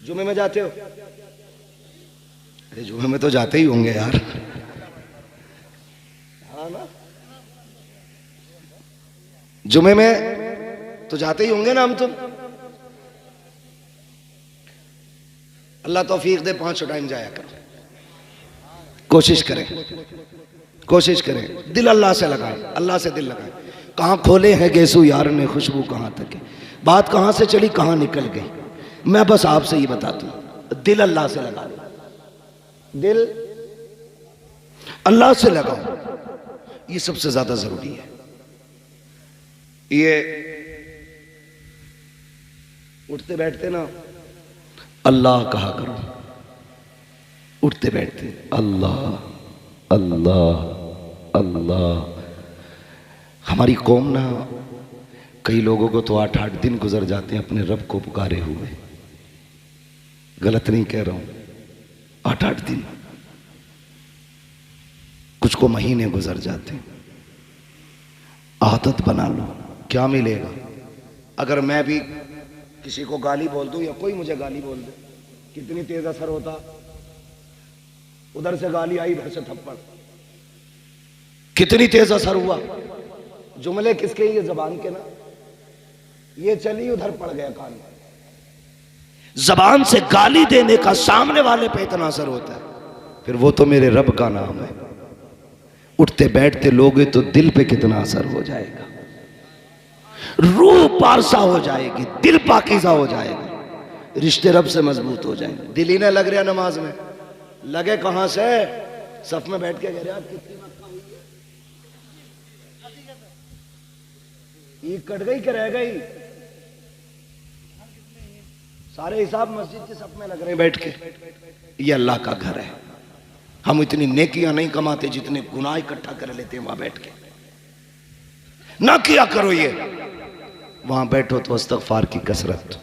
जुमे में जाते हो? अरे जुमे में तो जाते ही होंगे यार, हाँ ना? जुमे में तो जाते ही होंगे ना हम तुम। अल्लाह तौफीक दे, 5 टाइम जाया करो, कोशिश करें, कोशिश करें, दिल अल्लाह से लगाएं, अल्लाह से दिल लगाएं। कहाँ खोले हैं गेसू यार ने खुशबू कहाँ तक है, बात कहाँ से चली कहाँ निकल गई। मैं बस आपसे ये बताता हूँ, दिल अल्लाह से लगा लो, दिल अल्लाह से लगाओ, ये सबसे ज्यादा जरूरी है। ये उठते बैठते ना अल्लाह कहा करो, उठते बैठते अल्लाह अल्लाह अल्लाह। हमारी कौम ना, कई लोगों को तो 8-8 दिन गुजर जाते हैं अपने रब को पुकारे हुए, गलत नहीं कह रहा हूं, 8-8 दिन, कुछ को महीने गुजर जाते हैं। आदत बना लो, क्या मिलेगा? अगर मैं भी किसी को गाली बोल दूं या कोई मुझे गाली बोल दे, कितनी तेज असर होता। उधर से गाली आई, इधर से थप्पड़, कितनी तेज असर हुआ। जुमले किसके? ये जबान के ना, ये चली उधर पड़ गया कान में। जबान से गाली देने का सामने वाले पे इतना असर होता है, फिर वो तो मेरे रब का नाम है। उठते बैठते लोगे तो दिल पे कितना असर हो जाएगा, रूह पारसा हो जाएगी, दिल पाकीज़ा हो जाएगा, रिश्ते रब से मजबूत हो जाएंगे। दिल ही ना लग रहा नमाज में, लगे कहां से? सफ में बैठ के कह रहे कितनी ईद कट गई कि रह गई? सारे हिसाब मस्जिद के सफ में लग रहे हैं बैठ के। ये अल्लाह का घर है, हम इतनी नेकियां नहीं कमाते जितने गुनाह इकट्ठा कर लेते हैं वहां बैठ के। ना किया करो ये, वहां बैठो तो इस्तगफार की कसरत,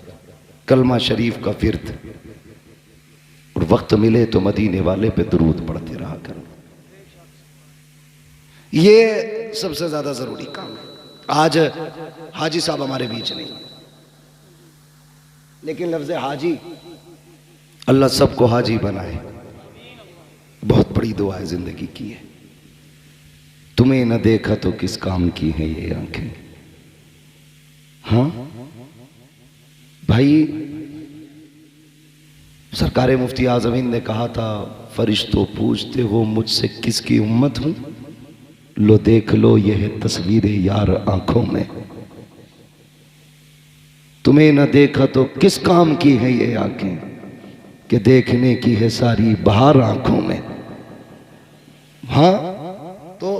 कलमा शरीफ का फिर्द, और वक्त मिले तो मदीने वाले पे दुरूद पढ़ते रहा करो। ये सबसे ज्यादा जरूरी काम है। आज हाजी साहब हमारे बीच नहीं, लेकिन लफ्ज हाजी, अल्लाह सबको हाजी बनाए। बहुत बड़ी दुआ है जिंदगी की है। तुम्हें न देखा तो किस काम की है ये आंखें। हाँ भाई, सरकार मुफ्ती आज़म हिंद ने कहा था, फरिश्तों पूछते हो मुझसे किसकी उम्मत हूं, लो देख लो ये है तस्वीरें यार आंखों में। तुम्हें न देखा तो किस काम की है ये आंखें, कि देखने की है सारी बहार आंखों में। हाँ तो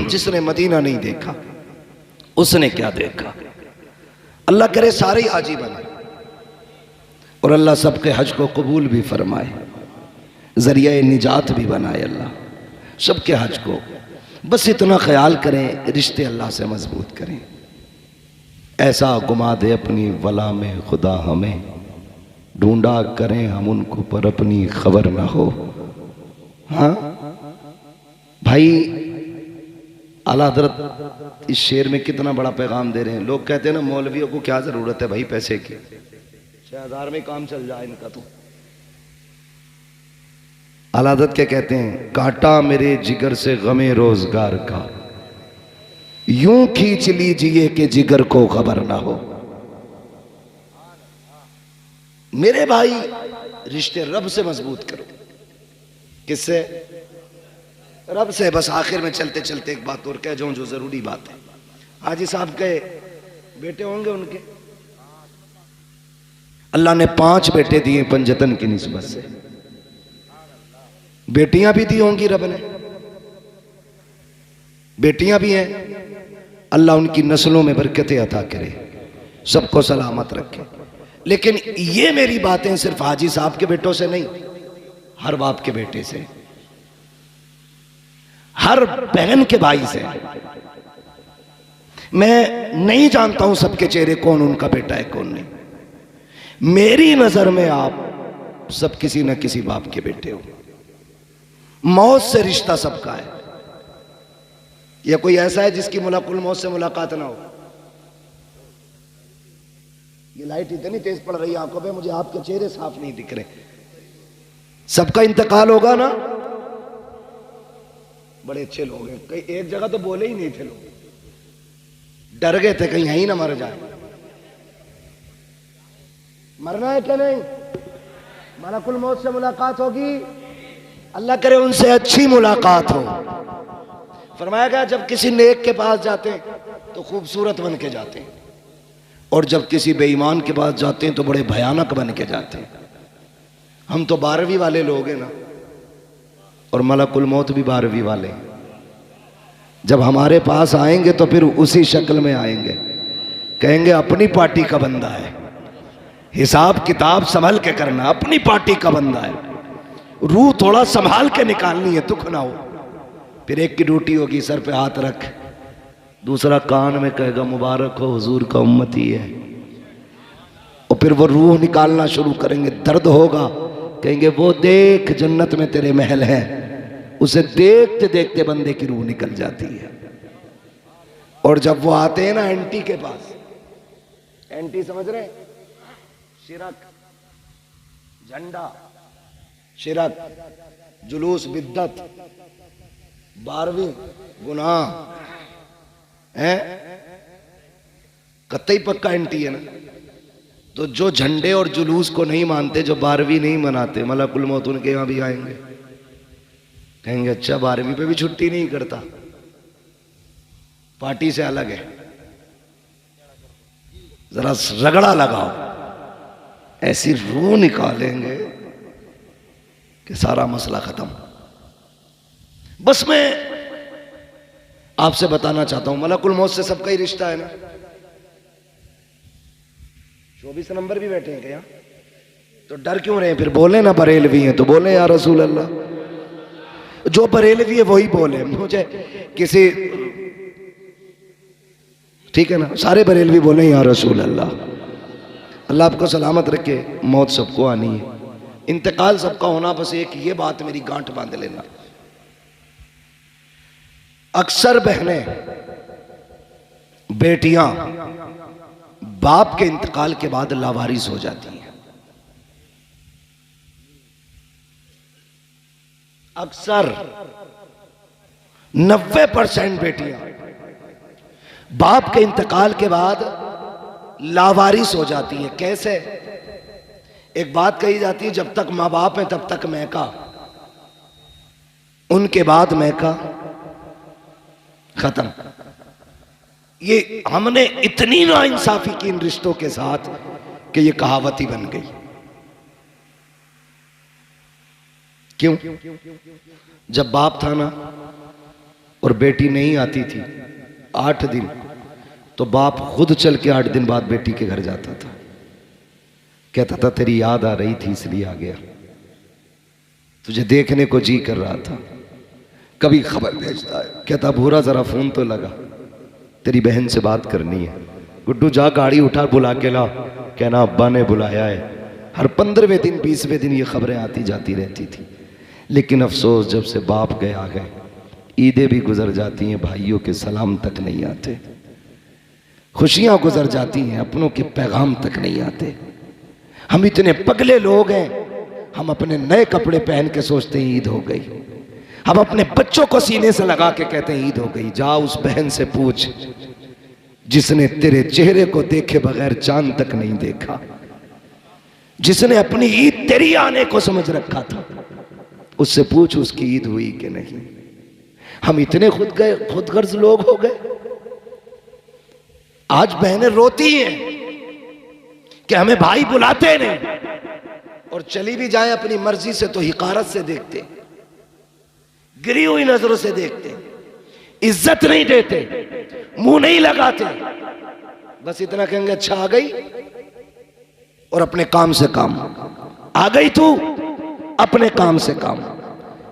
जिसने मदीना नहीं देखा उसने क्या देखा। अल्लाह करे सारे ही हाजी बने और अल्लाह सबके हज को कबूल भी फरमाए, जरिया निजात भी बनाए अल्लाह सबके हज को। बस इतना ख्याल करें, रिश्ते अल्लाह से मजबूत करें। ऐसा घुमा दे अपनी वला में खुदा हमें, ढूंढा करें हम उनको पर अपनी खबर ना हो। हाँ भाई, आला हज़रत इस शेर में कितना बड़ा पैगाम दे रहे हैं। लोग कहते हैं ना मौलवियों को क्या जरूरत है भाई पैसे की, 6000 में काम चल जाए इनका। तो आला हज़रत क्या कहते हैं, काटा मेरे जिगर से गमे रोजगार का, यूं खींच लीजिए कि जिगर को खबर ना हो। मेरे भाई रिश्ते रब से मजबूत करो। किससे? रब से। बस आखिर में चलते चलते एक बात और कह जाऊं जो जरूरी बात है। हाजी साहब के बेटे होंगे उनके। अल्लाह ने 5 बेटे दिए पंजतन की निस्बत से, बेटियां भी दी होंगी रब ने, बेटियां भी हैं। अल्लाह उनकी नस्लों में बरकतें अता करे, सबको सलामत रखे। लेकिन ये मेरी बातें सिर्फ हाजी साहब के बेटों से नहीं, हर बाप के बेटे से, हर बहन के भाई से। मैं नहीं जानता हूं सबके चेहरे कौन उनका बेटा है कौन नहीं। मेरी नजर में आप सब किसी न किसी बाप के बेटे हो। मौत से रिश्ता सबका है। या कोई ऐसा है जिसकी मुलाकुल मौत से मुलाकात ना हो? ये लाइट इतनी तेज पड़ रही है आंखों पे, मुझे आपके चेहरे साफ नहीं दिख रहे। सबका इंतकाल होगा ना। बड़े अच्छे लोग हैं, कई एक जगह तो बोले ही नहीं थे लोग, डर गए थे कहीं यहीं ना मर जाए। मरना है क्या नहीं? मलकुल मौत से मुलाकात होगी, अल्लाह करे उनसे अच्छी मुलाकात हो। फरमाया गया जब किसी नेक के पास जाते हैं तो खूबसूरत बन के जाते हैं, और जब किसी बेईमान के पास जाते हैं तो बड़े भयानक बन के जाते हैं। हम तो 12वीं वाले लोग हैं ना, और मलकुल मौत भी 12वीं वाले हैं। जब हमारे पास आएंगे तो फिर उसी शक्ल में आएंगे, कहेंगे अपनी पार्टी का बंदा है, हिसाब किताब संभल के करना, अपनी पार्टी का बंदा है, रूह थोड़ा संभाल के निकालनी है, दुख ना हो। फिर एक की ड्यूटी होगी सर पे हाथ रख, दूसरा कान में कहेगा मुबारक हो हुजूर का उम्मती है, और फिर वो रूह निकालना शुरू करेंगे। दर्द होगा, कहेंगे वो देख जन्नत में तेरे महल है। उसे देखते देखते बंदे की रूह निकल जाती है। और जब वो आते हैं ना एंटी के पास, एंटी समझ रहे हैं? शिरक, झंडा, शिरक, जुलूस, बिद्दत, 12वीं गुनाह है, कतई पक्का एंटी है ना। तो जो झंडे और जुलूस को नहीं मानते, जो 12वीं नहीं मनाते, मलकुल मौत उनके यहां भी आएंगे, कहेंगे अच्छा 12वीं पे भी छुट्टी नहीं करता, पार्टी से अलग है, जरा रगड़ा लगाओ। ऐसी रूह निकालेंगे कि सारा मसला खत्म। बस मैं आपसे बताना चाहता हूं, मलकुल मौत से सबका ही रिश्ता है ना। 24 नंबर भी बैठे हैं क्या? तो डर क्यों रहे हैं? फिर बोले ना बरेलवी हैं तो बोले या रसूल अल्लाह। जो बरेलवी है वही बोले, मुझे किसी, ठीक है ना, सारे बरेलवी बोले या रसूल अल्लाह। अल्लाह आपको सलामत रखे। मौत सबको आनी है, इंतकाल सबका होना, बस एक ये बात मेरी गांठ बांध लेना। अक्सर बहनें, बेटियां बाप के इंतकाल के बाद लावारिस हो जाती हैं। अक्सर 90% बेटियां बाप के इंतकाल के बाद लावारिस हो जाती हैं। कैसे? एक बात कही जाती है, जब तक माँ बाप है तब तक मैका, उनके बाद मैका खत्म। ये हमने इतनी नाइंसाफी की इन रिश्तों के साथ कि ये कहावत ही बन गई। क्यों? जब बाप था ना और बेटी नहीं आती थी 8 दिन, तो बाप खुद चल के 8 दिन बाद बेटी के घर जाता था, कहता था तेरी याद आ रही थी इसलिए आ गया, तुझे देखने को जी कर रहा था। कभी खबर भेजता है, कहता भूरा जरा फोन तो लगा, तेरी बहन से बात करनी है। गुड्डू जा गाड़ी उठा बुला के ला, कहना अब्बा ने बुलाया है। हर 15वें दिन 20वें दिन ये खबरें आती जाती रहती थी। लेकिन अफसोस, जब से बाप गए आ गए, ईदें भी गुजर जाती हैं, भाइयों के सलाम तक नहीं आते, खुशियां गुजर जाती हैं, अपनों के पैगाम तक नहीं आते। हम इतने पगले लोग हैं, हम अपने नए कपड़े पहन के सोचते हैं ईद हो गई। हम अपने बच्चों को सीने से लगा के कहते हैं ईद हो गई। जा उस बहन से पूछ जिसने तेरे चेहरे को देखे बगैर चांद तक नहीं देखा, जिसने अपनी ईद तेरी आने को समझ रखा था, उससे पूछ उसकी ईद हुई कि नहीं। हम इतने खुदगर्ज लोग हो गए। आज बहनें रोती हैं कि हमें भाई बुलाते नहीं, और चली भी जाए अपनी मर्जी से तो हिकारत से देखते, गिरी हुई नजरों से देखते, इज्जत नहीं देते, मुंह नहीं लगाते, बस इतना कहेंगे अच्छा आ गई, और अपने काम से काम, आ गई तू अपने काम से काम।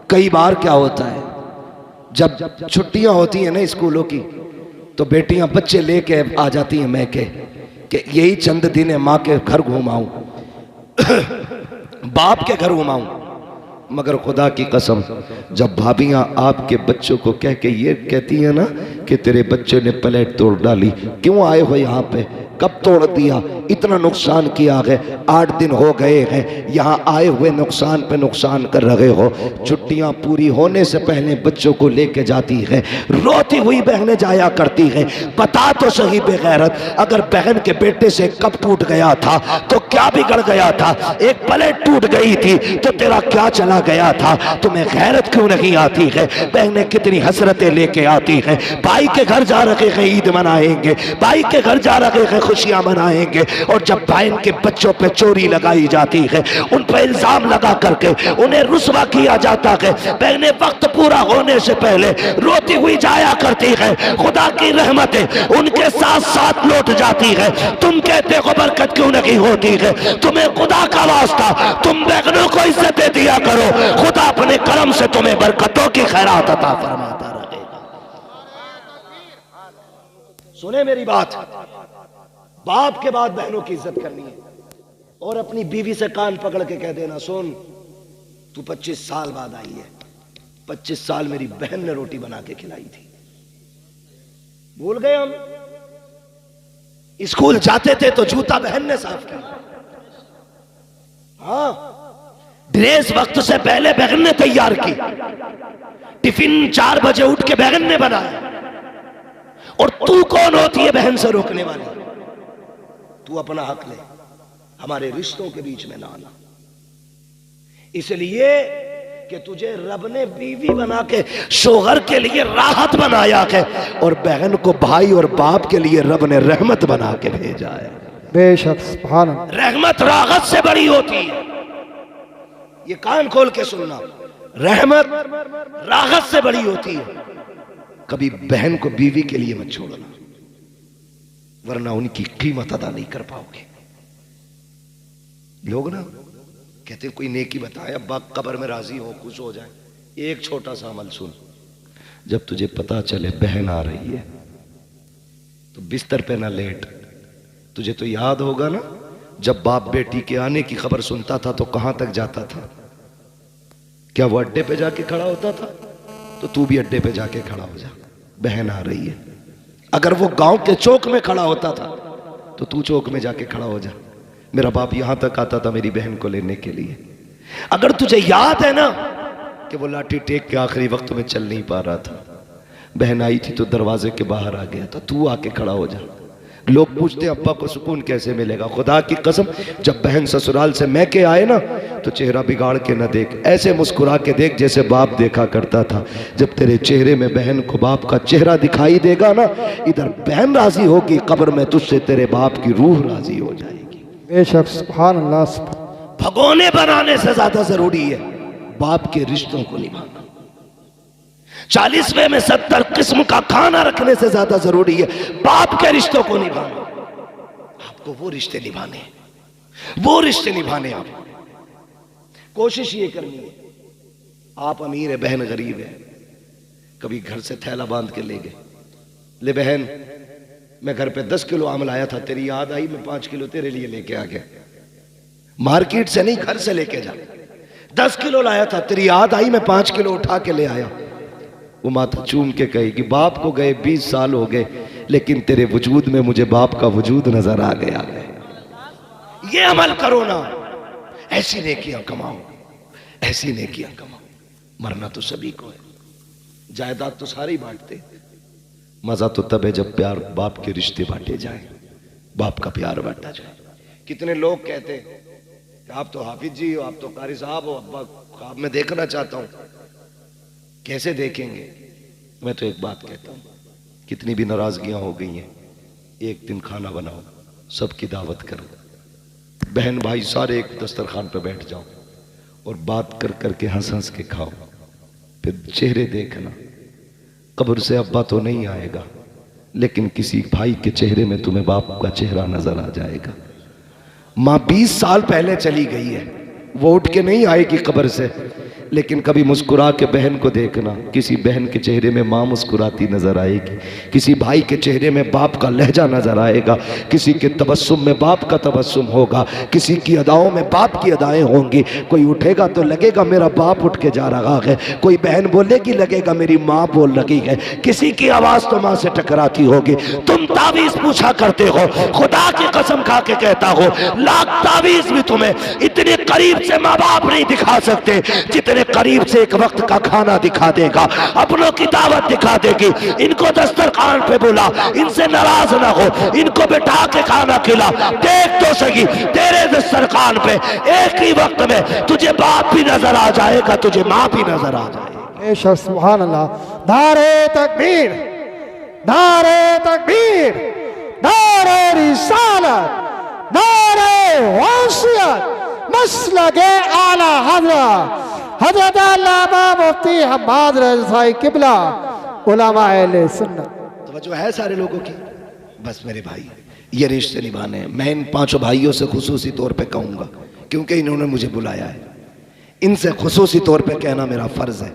कई बार क्या होता है, जब छुट्टियां होती हैं ना स्कूलों की, तो बेटियां बच्चे लेके आ जाती हैं मैके कि यही चंद दिन है, माँ के घर घुमाऊं, बाप के घर घुमाऊं। मगर खुदा की कसम, जब भाभियां आपके बच्चों को कह के ये कहती हैं ना कि तेरे बच्चे ने प्लेट तोड़ डाली, क्यों आए हो यहाँ पे, कब तोड़ दिया, इतना नुकसान किया है, 8 दिन हो गए हैं यहाँ आए हुए, नुकसान पे नुकसान कर रहे हो। छुट्टियां पूरी होने से पहले बच्चों को लेके जाती है, रोती हुई बहनें जाया करती हैं। बता तो सही बेगैरत, अगर बहन के बेटे से कप टूट गया था तो क्या बिगड़ गया था, एक प्लेट टूट गई थी तो तेरा क्या चला गया था, तुम्हें गैरत क्यों नहीं आती है। बहनें कितनी हसरतें लेके आती हैं, भाई के घर जा रहे हैं ईद मनाएंगे, भाई के घर जा रहे हैं खुशियां मनाएंगे, और जब बहन के बच्चों पे चोरी लगाई जाती है, उन पर इल्जाम लगा करके उन्हें रुस्वा किया जाता है, बहनें वक्त पूरा होने से पहले रोती हुई जाया करती है, खुदा की रहमतें उनके साथ साथ लौट जाती है। तुम कहते हो बरकत क्यों नहीं होती है, तुम्हें खुदा का वास्ता, तुम बहनों को इज्जत दिया करो, खुदा अपने करम से तुम्हें बरकतों की खैरात अता फरमाता रहेगा। सुने मेरी बात, बाप के बाद बहनों की इज्जत करनी है, और अपनी बीवी से कान पकड़ के कह देना, सुन तू 25 साल बाद आई है, 25 साल मेरी बहन ने रोटी बना के खिलाई थी। भूल गए हम, स्कूल जाते थे तो जूता बहन ने साफ किया, हाँ, ड्रेस वक्त से पहले बहन ने तैयार की, टिफिन 4 बजे उठ के बहन ने बनाया, और तू कौन होती है बहन से रोकने वाली। तू अपना हक ले, हमारे रिश्तों के बीच में ना आना, इसलिए कि तुझे रब ने बीवी बना के शोहर के लिए राहत बनाया है, और बहन को भाई और बाप के लिए रब ने रहमत बना के भेजा है। बेशक सुभान अल्लाह। रहमत राहत से बड़ी होती है, ये कान खोल के सुनना, रहमत राहत से बड़ी होती है। कभी बहन को बीवी के लिए मत छोड़ना, वरना उनकी कीमत अदा नहीं कर पाओगे। लोग ना कहते कोई नेकी बताए, अब्बा कब्र में राजी हो, खुश हो जाए। एक छोटा सा अमल सुन, जब तुझे पता चले बहन आ रही है तो बिस्तर पे ना लेट। तुझे तो याद होगा ना, जब बाप बेटी के आने की खबर सुनता था तो कहां तक जाता था, क्या वो अड्डे पे जाके खड़ा होता था? तो तू भी अड्डे पे जाके खड़ा हो जा, बहन आ रही है। अगर वो गांव के चौक में खड़ा होता था तो तू चौक में जाके खड़ा हो जा। मेरा बाप यहां तक आता था मेरी बहन को लेने के लिए। अगर तुझे याद है ना कि वो लाठी टेक के आखिरी वक्त में चल नहीं पा रहा था, बहन आई थी तो दरवाजे के बाहर आ गया था, तू आके खड़ा हो जा। लोग पूछते अब्बा को सुकून कैसे मिलेगा? खुदा की कसम, जब बहन ससुराल से मैके आए ना तो चेहरा बिगाड़ के न देख, ऐसे मुस्कुरा के देख जैसे बाप देखा करता था। जब तेरे चेहरे में बहन को बाप का चेहरा दिखाई देगा ना, इधर बहन राजी होगी, कब्र में तुझसे तेरे बाप की रूह राजी हो जाएगी। बेशक सुभान अल्लाह। भगोने बनाने से ज्यादा जरूरी है बाप के रिश्तों को निभाना। 40वें में 70 किस्म का खाना रखने से ज्यादा जरूरी है बाप के रिश्तों को निभाना। आपको वो रिश्ते निभाने, वो रिश्ते निभाने। आप कोशिश ये करनी है, आप अमीर है, बहन गरीब है, कभी घर से थैला बांध के ले गए, ले बहन मैं घर पे 10 किलो आम लाया था, तेरी याद आई, मैं 5 किलो तेरे लिए लेके आ गया। मार्केट से नहीं, घर से लेके जा। 10 किलो लाया था, तेरी याद आई, मैं 5 किलो उठा के ले आया। वो माथा चूम के कहेगी बाप को गए 20 साल हो गए, लेकिन तेरे वजूद में मुझे बाप का वजूद नजर आ गया। ये अमल करो ना, ऐसी नेकियां कमाओ, ऐसी नेकियां कमाओ। मरना तो सभी को है, जायदाद तो सारी बांटते, मजा तो तब है जब प्यार बाप के रिश्ते बांटे जाए, बाप का प्यार बांटा जाए। कितने लोग कहते हैं आप तो हाफिज जी हो, आप तो कारी साहब हो, अब्बा ख्वाब में देखना चाहता हूं। कैसे देखेंगे? मैं तो एक बात कहता हूं, कितनी भी नाराजगियां हो गई हैं, एक दिन खाना बनाओ, सबकी दावत करो, बहन भाई सारे एक दस्तरखान पे बैठ जाओ और बात कर करके हंस हंस के खाओ। फिर चेहरे देखना, कब्र से अब्बा तो नहीं आएगा, लेकिन किसी भाई के चेहरे में तुम्हें बाप का चेहरा नजर आ जाएगा। माँ 20 साल पहले चली गई है, वो उठ के नहीं आएगी कब्र से, लेकिन कभी मुस्कुरा के बहन को देखना, किसी बहन के चेहरे में माँ मुस्कुराती नजर आएगी, किसी भाई के चेहरे में बाप का लहजा नजर आएगा, किसी के तबस्सुम में बाप का तबस्सुम होगा, किसी की अदाओं में बाप की अदाएं होंगी। कोई उठेगा तो लगेगा मेरा बाप उठ के जा रहा है, कोई बहन बोलेगी लगेगा मेरी माँ बोल रही है, किसी की आवाज तो माँ से टकराती होगी। तुम तावीज पूछा करते हो, खुदा की कसम खा के कहता हो, लाख तावीज भी तुम्हें इतने करीब से माँ बाप नहीं दिखा सकते जितने करीब से एक वक्त का खाना दिखा देगा, अपनों की दावत दिखा देगी। इनको दस्तरखान पे बुला, इनसे नाराज ना हो, इनको बिठा के खाना खिला। देख तो सही, तेरे दस्तरखान पे एक ही वक्त में तुझे बाप भी नजर आ जाएगा, तुझे माँ भी नजर आ जाएगी। सुभान अल्लाह। नारे तकबीर, नारे तकबीर, नारे रिसालत, नारे वसीयत, मसलके आला हज़रत हज़रत अल्लामा मुफ्ती हम्माद रज़ाई किबला उलमाए अहले सुन्नत। तो जो है सारे लोगों की, बस मेरे भाई ये रिश्ते निभाने हैं। मैं इन 5 भाइयों से खुसूसी तौर पे कहूँगा, क्योंकि इन्होंने मुझे बुलाया है, इनसे खुसूसी तौर पे कहना मेरा फ़र्ज है।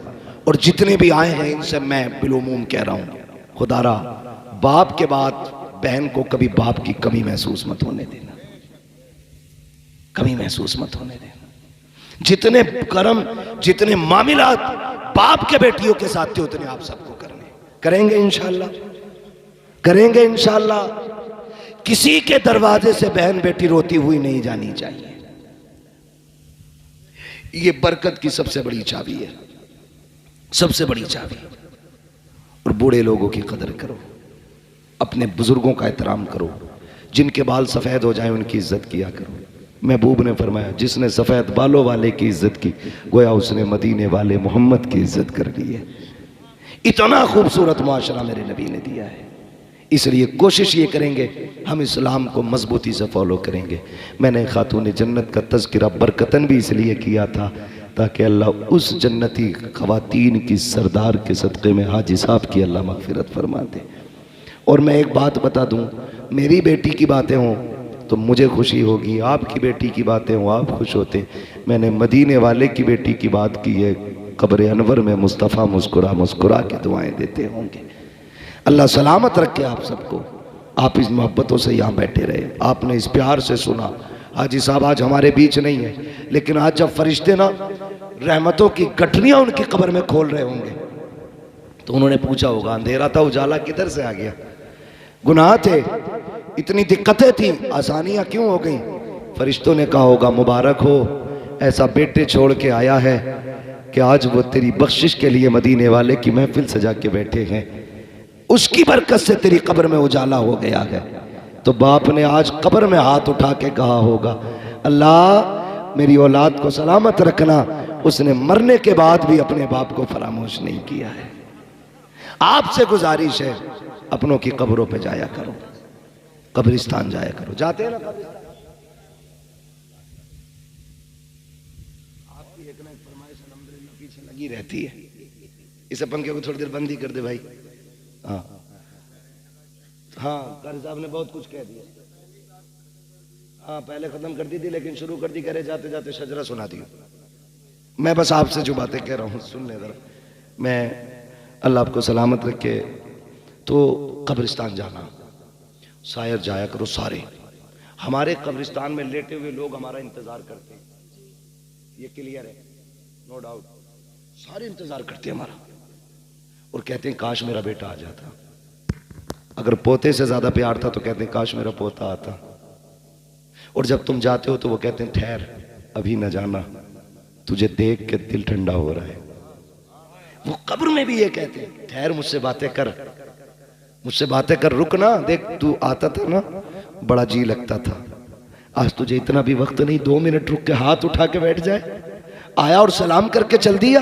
और जितने भी आए हैं इनसे मैं बिलुमूम कह रहा हूँ, खुदारा बाप के बाद बहन को कभी बाप की कमी महसूस मत होने देना, कमी महसूस मत होने देना। जितने कर्म, जितने मामलात बाप के बेटियों के साथ थे, उतने आप सबको करने करेंगे इंशाअल्लाह, करेंगे इंशाअल्लाह। किसी के दरवाजे से बहन बेटी रोती हुई नहीं जानी चाहिए। ये बरकत की सबसे बड़ी चाबी है, सबसे बड़ी चाबी। और बूढ़े लोगों की कदर करो, अपने बुजुर्गों का एहतराम करो, जिनके बाल सफेद हो जाए उनकी इज्जत किया करो। महबूब ने फरमाया, जिसने सफ़ेद बालों वाले की इज्जत की, गोया उसने मदीने वाले मोहम्मद की इज्जत कर ली है। इतना खूबसूरत मुआशरा मेरे नबी ने दिया है। इसलिए कोशिश ये करेंगे हम इस्लाम को मजबूती से फॉलो करेंगे। मैंने खातून जन्नत का तज़किरा बरकतन भी इसलिए किया था ताकि अल्लाह उस जन्नती ख़वातीन की सरदार के सदक़े में हाजी साहब की अल्लाह मग़फ़िरत फरमा दे। और मैं एक बात बता दूँ, मेरी बेटी की बातें हों तो मुझे खुशी होगी, आपकी बेटी की बातें हों आप खुश होते। मैंने मदीने वाले की बेटी की बात की है, कब्र अनवर में मुस्तफ़ा मुस्कुरा मुस्कुरा के दुआएं देते होंगे। अल्लाह सलामत रखे आप सबको। आप इस मोहब्बतों से यहाँ बैठे रहे, आपने इस प्यार से सुना। हाजी साहब आज हमारे बीच नहीं है, लेकिन आज जब फरिश्ते ना रहमतों की गठरियाँ उनकी कब्र में खोल रहे होंगे तो उन्होंने पूछा होगा, अंधेरा था उजाला किधर से आ गया? गुनाह थे, इतनी दिक्कतें थी, आसानियाँ क्यों हो गई? फरिश्तों ने कहा होगा, मुबारक हो, ऐसा बेटे छोड़ के आया है कि आज वो तेरी बख्शिश के लिए मदीने वाले की महफिल सजा के बैठे हैं, उसकी बरकत से तेरी कब्र में उजाला हो गया है। तो बाप ने आज कब्र में हाथ उठा के कहा होगा, अल्लाह मेरी औलाद को सलामत रखना। उसने मरने के बाद भी अपने बाप को फरामोश नहीं किया है। आपसे गुजारिश है, अपनों की कब्रों पे जाया करो, कब्रिस्तान जाया करो। जाते हैं ना कब्रिस्तान? आपकी एक ना एक फरमाइश अल्हम्दुलिल्लाह पीछे लगी रहती है। इस पंखे को थोड़ी देर बंद ही कर दे भाई। हाँ हाँ, कारी साहब ने बहुत कुछ कह दिया। हाँ पहले खत्म कर दी थी, लेकिन शुरू कर दी, करे जाते जाते शजरा सुना दी। मैं बस आपसे जो बातें कह रहा हूँ सुन ले जरा। मैं अल्लाह आपको सलामत रखे। तो कब्रिस्तान जाना, शायर जाया करो सारे। हमारे कब्रिस्तान में लेटे हुए लोग हमारा इंतजार करते हैं, ये क्लियर है, नो डाउट। सारे इंतजार करते हैं हमारा और कहते हैं काश मेरा बेटा आ जाता। अगर पोते से ज्यादा प्यार था तो कहते हैं काश मेरा पोता आता। और जब तुम जाते हो तो वो कहते हैं ठहर, अभी न जाना, तुझे देख के दिल ठंडा हो रहा है। वो कब्र में भी ये कहते हैं, ठहर मुझसे बातें कर, मुझसे बातें कर, रुक ना, देख तू आता था ना बड़ा जी लगता था, आज तुझे इतना भी वक्त नहीं, 2 मिनट रुक के हाथ उठा के बैठ जाए। आया और सलाम करके चल दिया।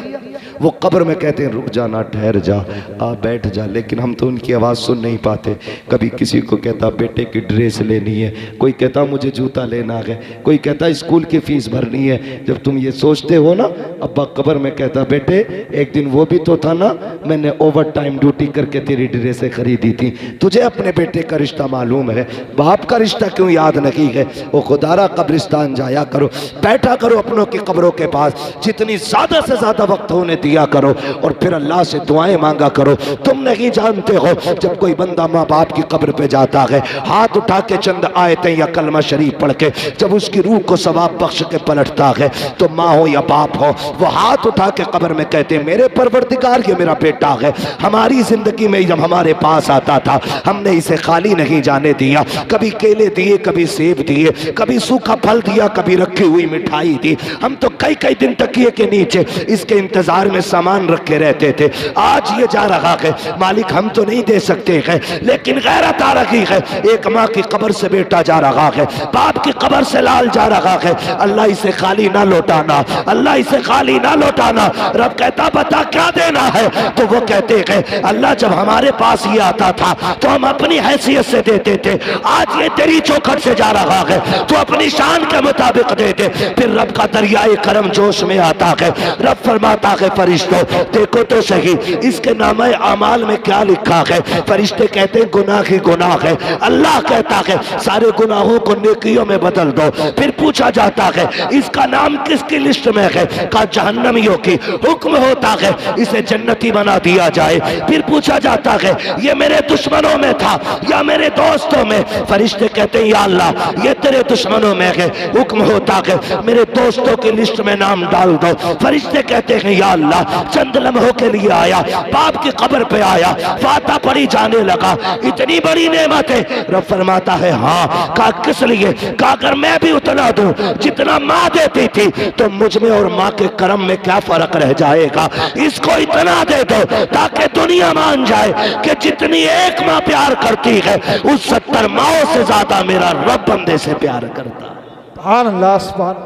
वो कब्र में कहते हैं रुक जाना, ठहर जा, आ बैठ जा, लेकिन हम तो उनकी आवाज़ सुन नहीं पाते। कभी किसी को कहता बेटे की ड्रेस लेनी है, कोई कहता मुझे जूता लेना है, कोई कहता स्कूल की फीस भरनी है। जब तुम ये सोचते हो ना, अब्बा कब्र में कहता बेटे एक दिन वो भी तो था ना, मैंने ओवर टाइम ड्यूटी करके तेरी ड्रेसें खरीदी थी। तुझे अपने बेटे का रिश्ता मालूम है, बाप का रिश्ता क्यों याद नहीं है? वो खुदारा कब्रिस्तान जाया करो, बैठा करो अपनों की कब्रों के पास, जितनी ज़्यादा से ज़्यादा वक्त होने दिया करो और फिर अल्लाह से दुआएं मांगा करो। तुम नहीं जानते हो जब कोई बंदा माँ बाप की कब्र पे जाता है, हाथ उठा के चंद आयतें या कलमा शरीफ पढ़ के जब उसकी रूह को सवाब बख्श के पलटता है, तो माँ हो या बाप हो, वो हाथ उठा के कब्र में कहते हैं मेरे परवरदिगार ये मेरा बेटा है, हमारी जिंदगी में जब हमारे पास आता था हमने इसे खाली नहीं जाने दिया, कभी केले दिए, कभी सेब दिए, कभी सूखा फल दिया, कभी रखी हुई मिठाई दी। हम तो कई कई दिन तकिए के नीचे इसके इंतजार में सामान रखे रहते थे। आज ये जा रहा है, मालिक हम तो नहीं दे सकते हैं, लेकिन गैरत आ रही है। एक माँ की कब्र से बेटा जा रहा है, बाप की कब्र से लाल जा रहा है। अल्लाह इसे खाली ना लौटाना, अल्लाह इसे खाली ना लौटाना। रब कहता बता क्या देना है? तो वो कहते हैं अल्लाह जब हमारे पास ये आता था तो हम अपनी हैसियत से देते थे, आज ये तेरी चौखट से जा रहा है तो अपनी शान के मुताबिक दे दे। फिर रब का दरियाए करम जोश में आता है। रब फरमाता है फरिश्तों देखो तो सही इसके नामे अमाल में क्या लिखा है। फरिश्ते कहते हैं गुनाह ही गुनाह है। अल्लाह कहता है सारे गुनाहों को नेकियों में बदल दो। फिर पूछा जाता है इसका नाम किसकी लिस्ट में है? का जहन्नमियों की। हुक्म होता है इसे जन्नती बना दिया जाए। फिर पूछा जाता है ये मेरे दुश्मनों में था या मेरे दोस्तों में? फरिश्ते कहते हैं या अल्लाह ये तेरे दुश्मनों में है। हुक्म होता है मेरे दोस्तों की लिस्ट में नाम डाल दो। फरिश्ते कहते हैं या अल्लाह चंद लम्हों के लिए आया, बाप की कब्र पे आया, फाता पड़ी जाने लगा, इतनी बड़ी नेमत है। रब फरमाता है हाँ। कहा किस लिए? कहा अगर मैं भी उतना दूं जितना माँ देती थी तो मुझ में और माँ के कर्म में क्या फर्क रह जाएगा? इसको इतना दे दो ताकि दुनिया मान जाए कि जितनी एक माँ प्यार करती है उस 70 माओं से ज्यादा मेरा रब बंदे से प्यार करता है। सुभान अल्लाह, सुभान।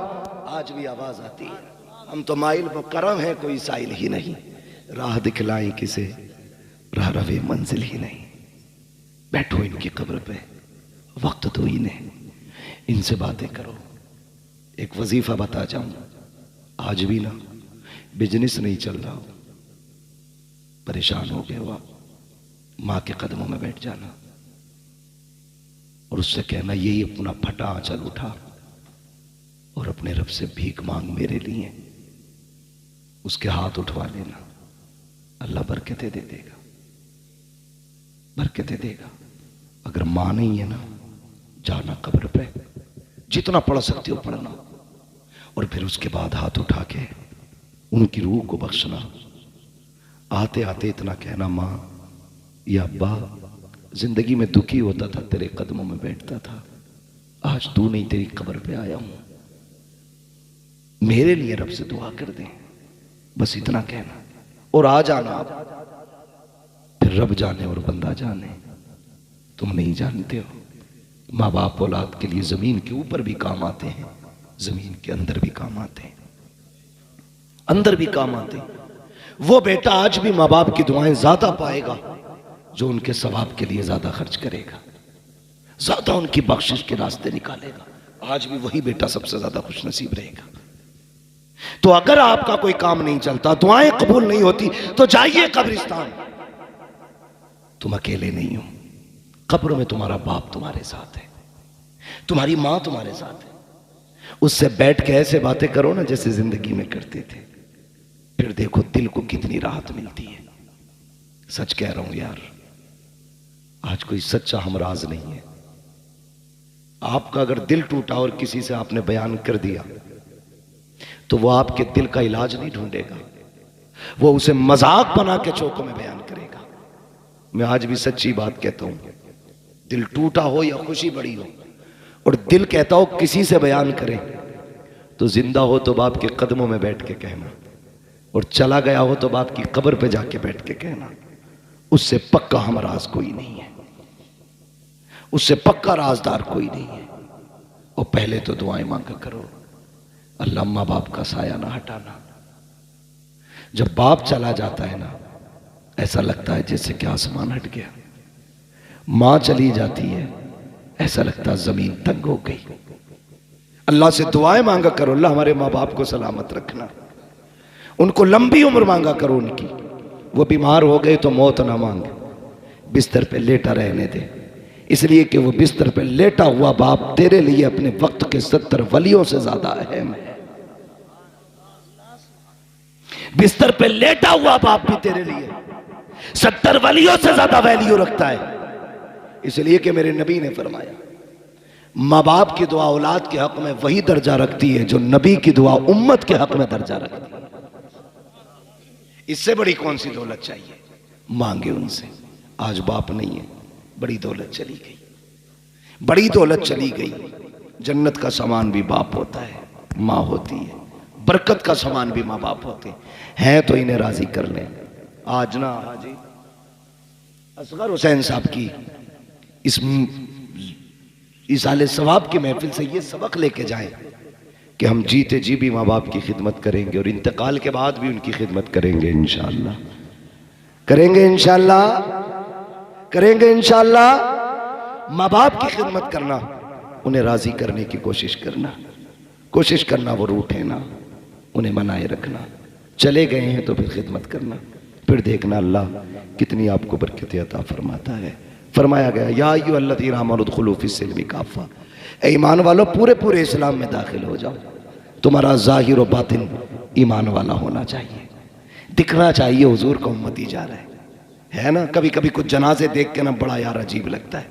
आज भी आवाज आती है हम तो माइल पर करम है कोई साइल ही नहीं, राह दिखलाएं किसे राह रवे मंजिल ही नहीं। बैठो इनकी कब्र पे, वक्त दो इन्हें, इनसे बातें करो। एक वजीफा बता जाऊं, आज भी ना बिजनेस नहीं चल रहा हो, परेशान हो गए हो आप, माँ के कदमों में बैठ जाना और उससे कहना यही अपना फटा आंचल उठा और अपने रब से भीख मांग मेरे लिए। उसके हाथ उठवा लेना, अल्लाह बरकतें दे देगा, बरकतें देगा। अगर मां नहीं है ना, जाना कब्र पे, जितना पढ़ सकते हो पढ़ना, और फिर उसके बाद हाथ उठा के उनकी रूह को बख्शना। आते आते इतना कहना मां या अब्बा जिंदगी में दुखी होता था, तेरे कदमों में बैठता था, आज तू नहीं तेरी कब्र पे आया हूं, मेरे लिए रब से दुआ कर दे। बस इतना कहना और आ जाना आप। फिर रब जाने और बंदा जाने, तुम नहीं जानते हो। माँ बाप औलाद के लिए जमीन के ऊपर भी काम आते हैं, जमीन के अंदर भी काम आते हैं, अंदर भी काम आते हैं। वो बेटा आज भी माँ बाप की दुआएं ज्यादा पाएगा जो उनके सवाब के लिए ज्यादा खर्च करेगा, ज्यादा उनकी बख्शिश के रास्ते निकालेगा। आज भी वही बेटा सबसे ज्यादा खुश नसीब रहेगा। तो अगर आपका कोई काम नहीं चलता, दुआएं कबूल नहीं होती, तो जाइए कब्रिस्तान। तुम अकेले नहीं हो, कब्र में तुम्हारा बाप तुम्हारे साथ है, तुम्हारी मां तुम्हारे साथ है। उससे बैठ के ऐसे बातें करो ना जैसे जिंदगी में करते थे, फिर देखो दिल को कितनी राहत मिलती है। सच कह रहा हूं यार, आज कोई सच्चा हमराज नहीं है। आपका अगर दिल टूटा और किसी से आपने बयान कर दिया तो वो आपके दिल का इलाज नहीं ढूंढेगा, वो उसे मजाक बना के चौकों में बयान करेगा। मैं आज भी सच्ची बात कहता हूं, दिल टूटा हो या खुशी बड़ी हो और दिल कहता हो किसी से बयान करे, तो जिंदा हो तो बाप के कदमों में बैठ के कहना, और चला गया हो तो बाप की कब्र पे जाके बैठ के कहना। उससे पक्का हमराज कोई नहीं है, उससे पक्का राजदार कोई नहीं है। और पहले तो दुआएं मांगा करो, अल्लाह माँ बाप का साया ना हटाना। जब बाप चला जाता है ना, ऐसा लगता है जैसे कि आसमान हट गया। मां चली जाती है, ऐसा लगता है जमीन तंग हो गई। अल्लाह से दुआएं मांगा करो, अल्लाह हमारे माँ बाप को सलामत रखना, उनको लंबी उम्र मांगा करो उनकी। वो बीमार हो गए तो मौत ना मांगे, बिस्तर पे लेटा रहने दे, इसलिए कि वो बिस्तर पे लेटा हुआ बाप तेरे लिए अपने वक्त के 70 वलियों से ज्यादा अहम है। बिस्तर पे लेटा हुआ बाप भी तेरे लिए 70 वलियों से ज्यादा वैल्यू रखता है। इसलिए कि मेरे नबी ने फरमाया, माँ बाप की दुआ औलाद के हक में वही दर्जा रखती है जो नबी की दुआ उम्मत के हक में दर्जा रखती है। इससे बड़ी कौन सी दौलत चाहिए? मांगे उनसे। आज बाप नहीं है, बड़ी दौलत चली गई, बड़ी दौलत चली गई। जन्नत का सामान भी बाप होता है, माँ होती है। बरकत का सामान भी माँ बाप होते हैं, तो इन्हें राजी कर लें। आज ना हाजी असगर हुसैन साहब की इस आले सवाब की महफिल से ये सबक लेके जाएं कि हम जीते जी भी माँ बाप की खिदमत करेंगे और इंतकाल के बाद भी उनकी खिदमत करेंगे इंशाअल्लाह, करेंगे इंशाअल्लाह, करेंगे इंशाअल्लाह। माँ बाप की खिदमत करना, उन्हें राजी करने की कोशिश करना वो रूठे ना, उन्हें मनाए रखना। चले गए हैं तो फिर खिदमत करना, फिर देखना अल्लाह कितनी आपको बरकत अता फरमाता है। फरमाया गया, या अय्युहल्लज़ीना आमनू उदखुलू फ़िस्सिल्मि काफ़ा, ए ईमान वालों पूरे पूरे इस्लाम में दाखिल हो जाओ। तुम्हारा ज़ाहिर और बातिन ईमान वाला होना चाहिए, दिखना चाहिए हुजूर का उम्मती जा रहा है ना। कभी कभी कुछ जनाजे देख के ना बड़ा यार अजीब लगता है,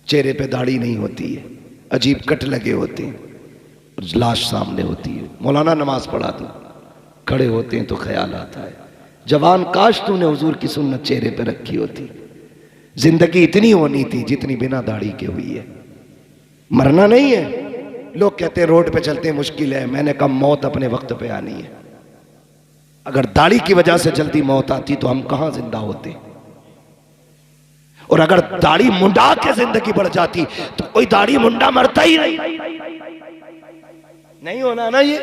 चेहरे पे दाढ़ी नहीं होती है, अजीब कट लगे होते हैं, लाश सामने होती है। मौलाना नमाज पढ़ा दो, खड़े होते हैं तो ख्याल आता है, जवान काश तूने हुजूर की सुन्नत चेहरे पे रखी होती। जिंदगी इतनी होनी थी जितनी बिना दाढ़ी के हुई है। मरना नहीं है। लोग कहते हैं रोड पे चलते मुश्किल है, मैंने कहा मौत अपने वक्त पे आनी है। अगर दाढ़ी की वजह से जल्दी मौत आती तो हम कहां जिंदा होते, और अगर दाढ़ी मुंडा के जिंदगी बढ़ जाती तो कोई दाढ़ी मुंडा मरता ही नहीं होना ना ये।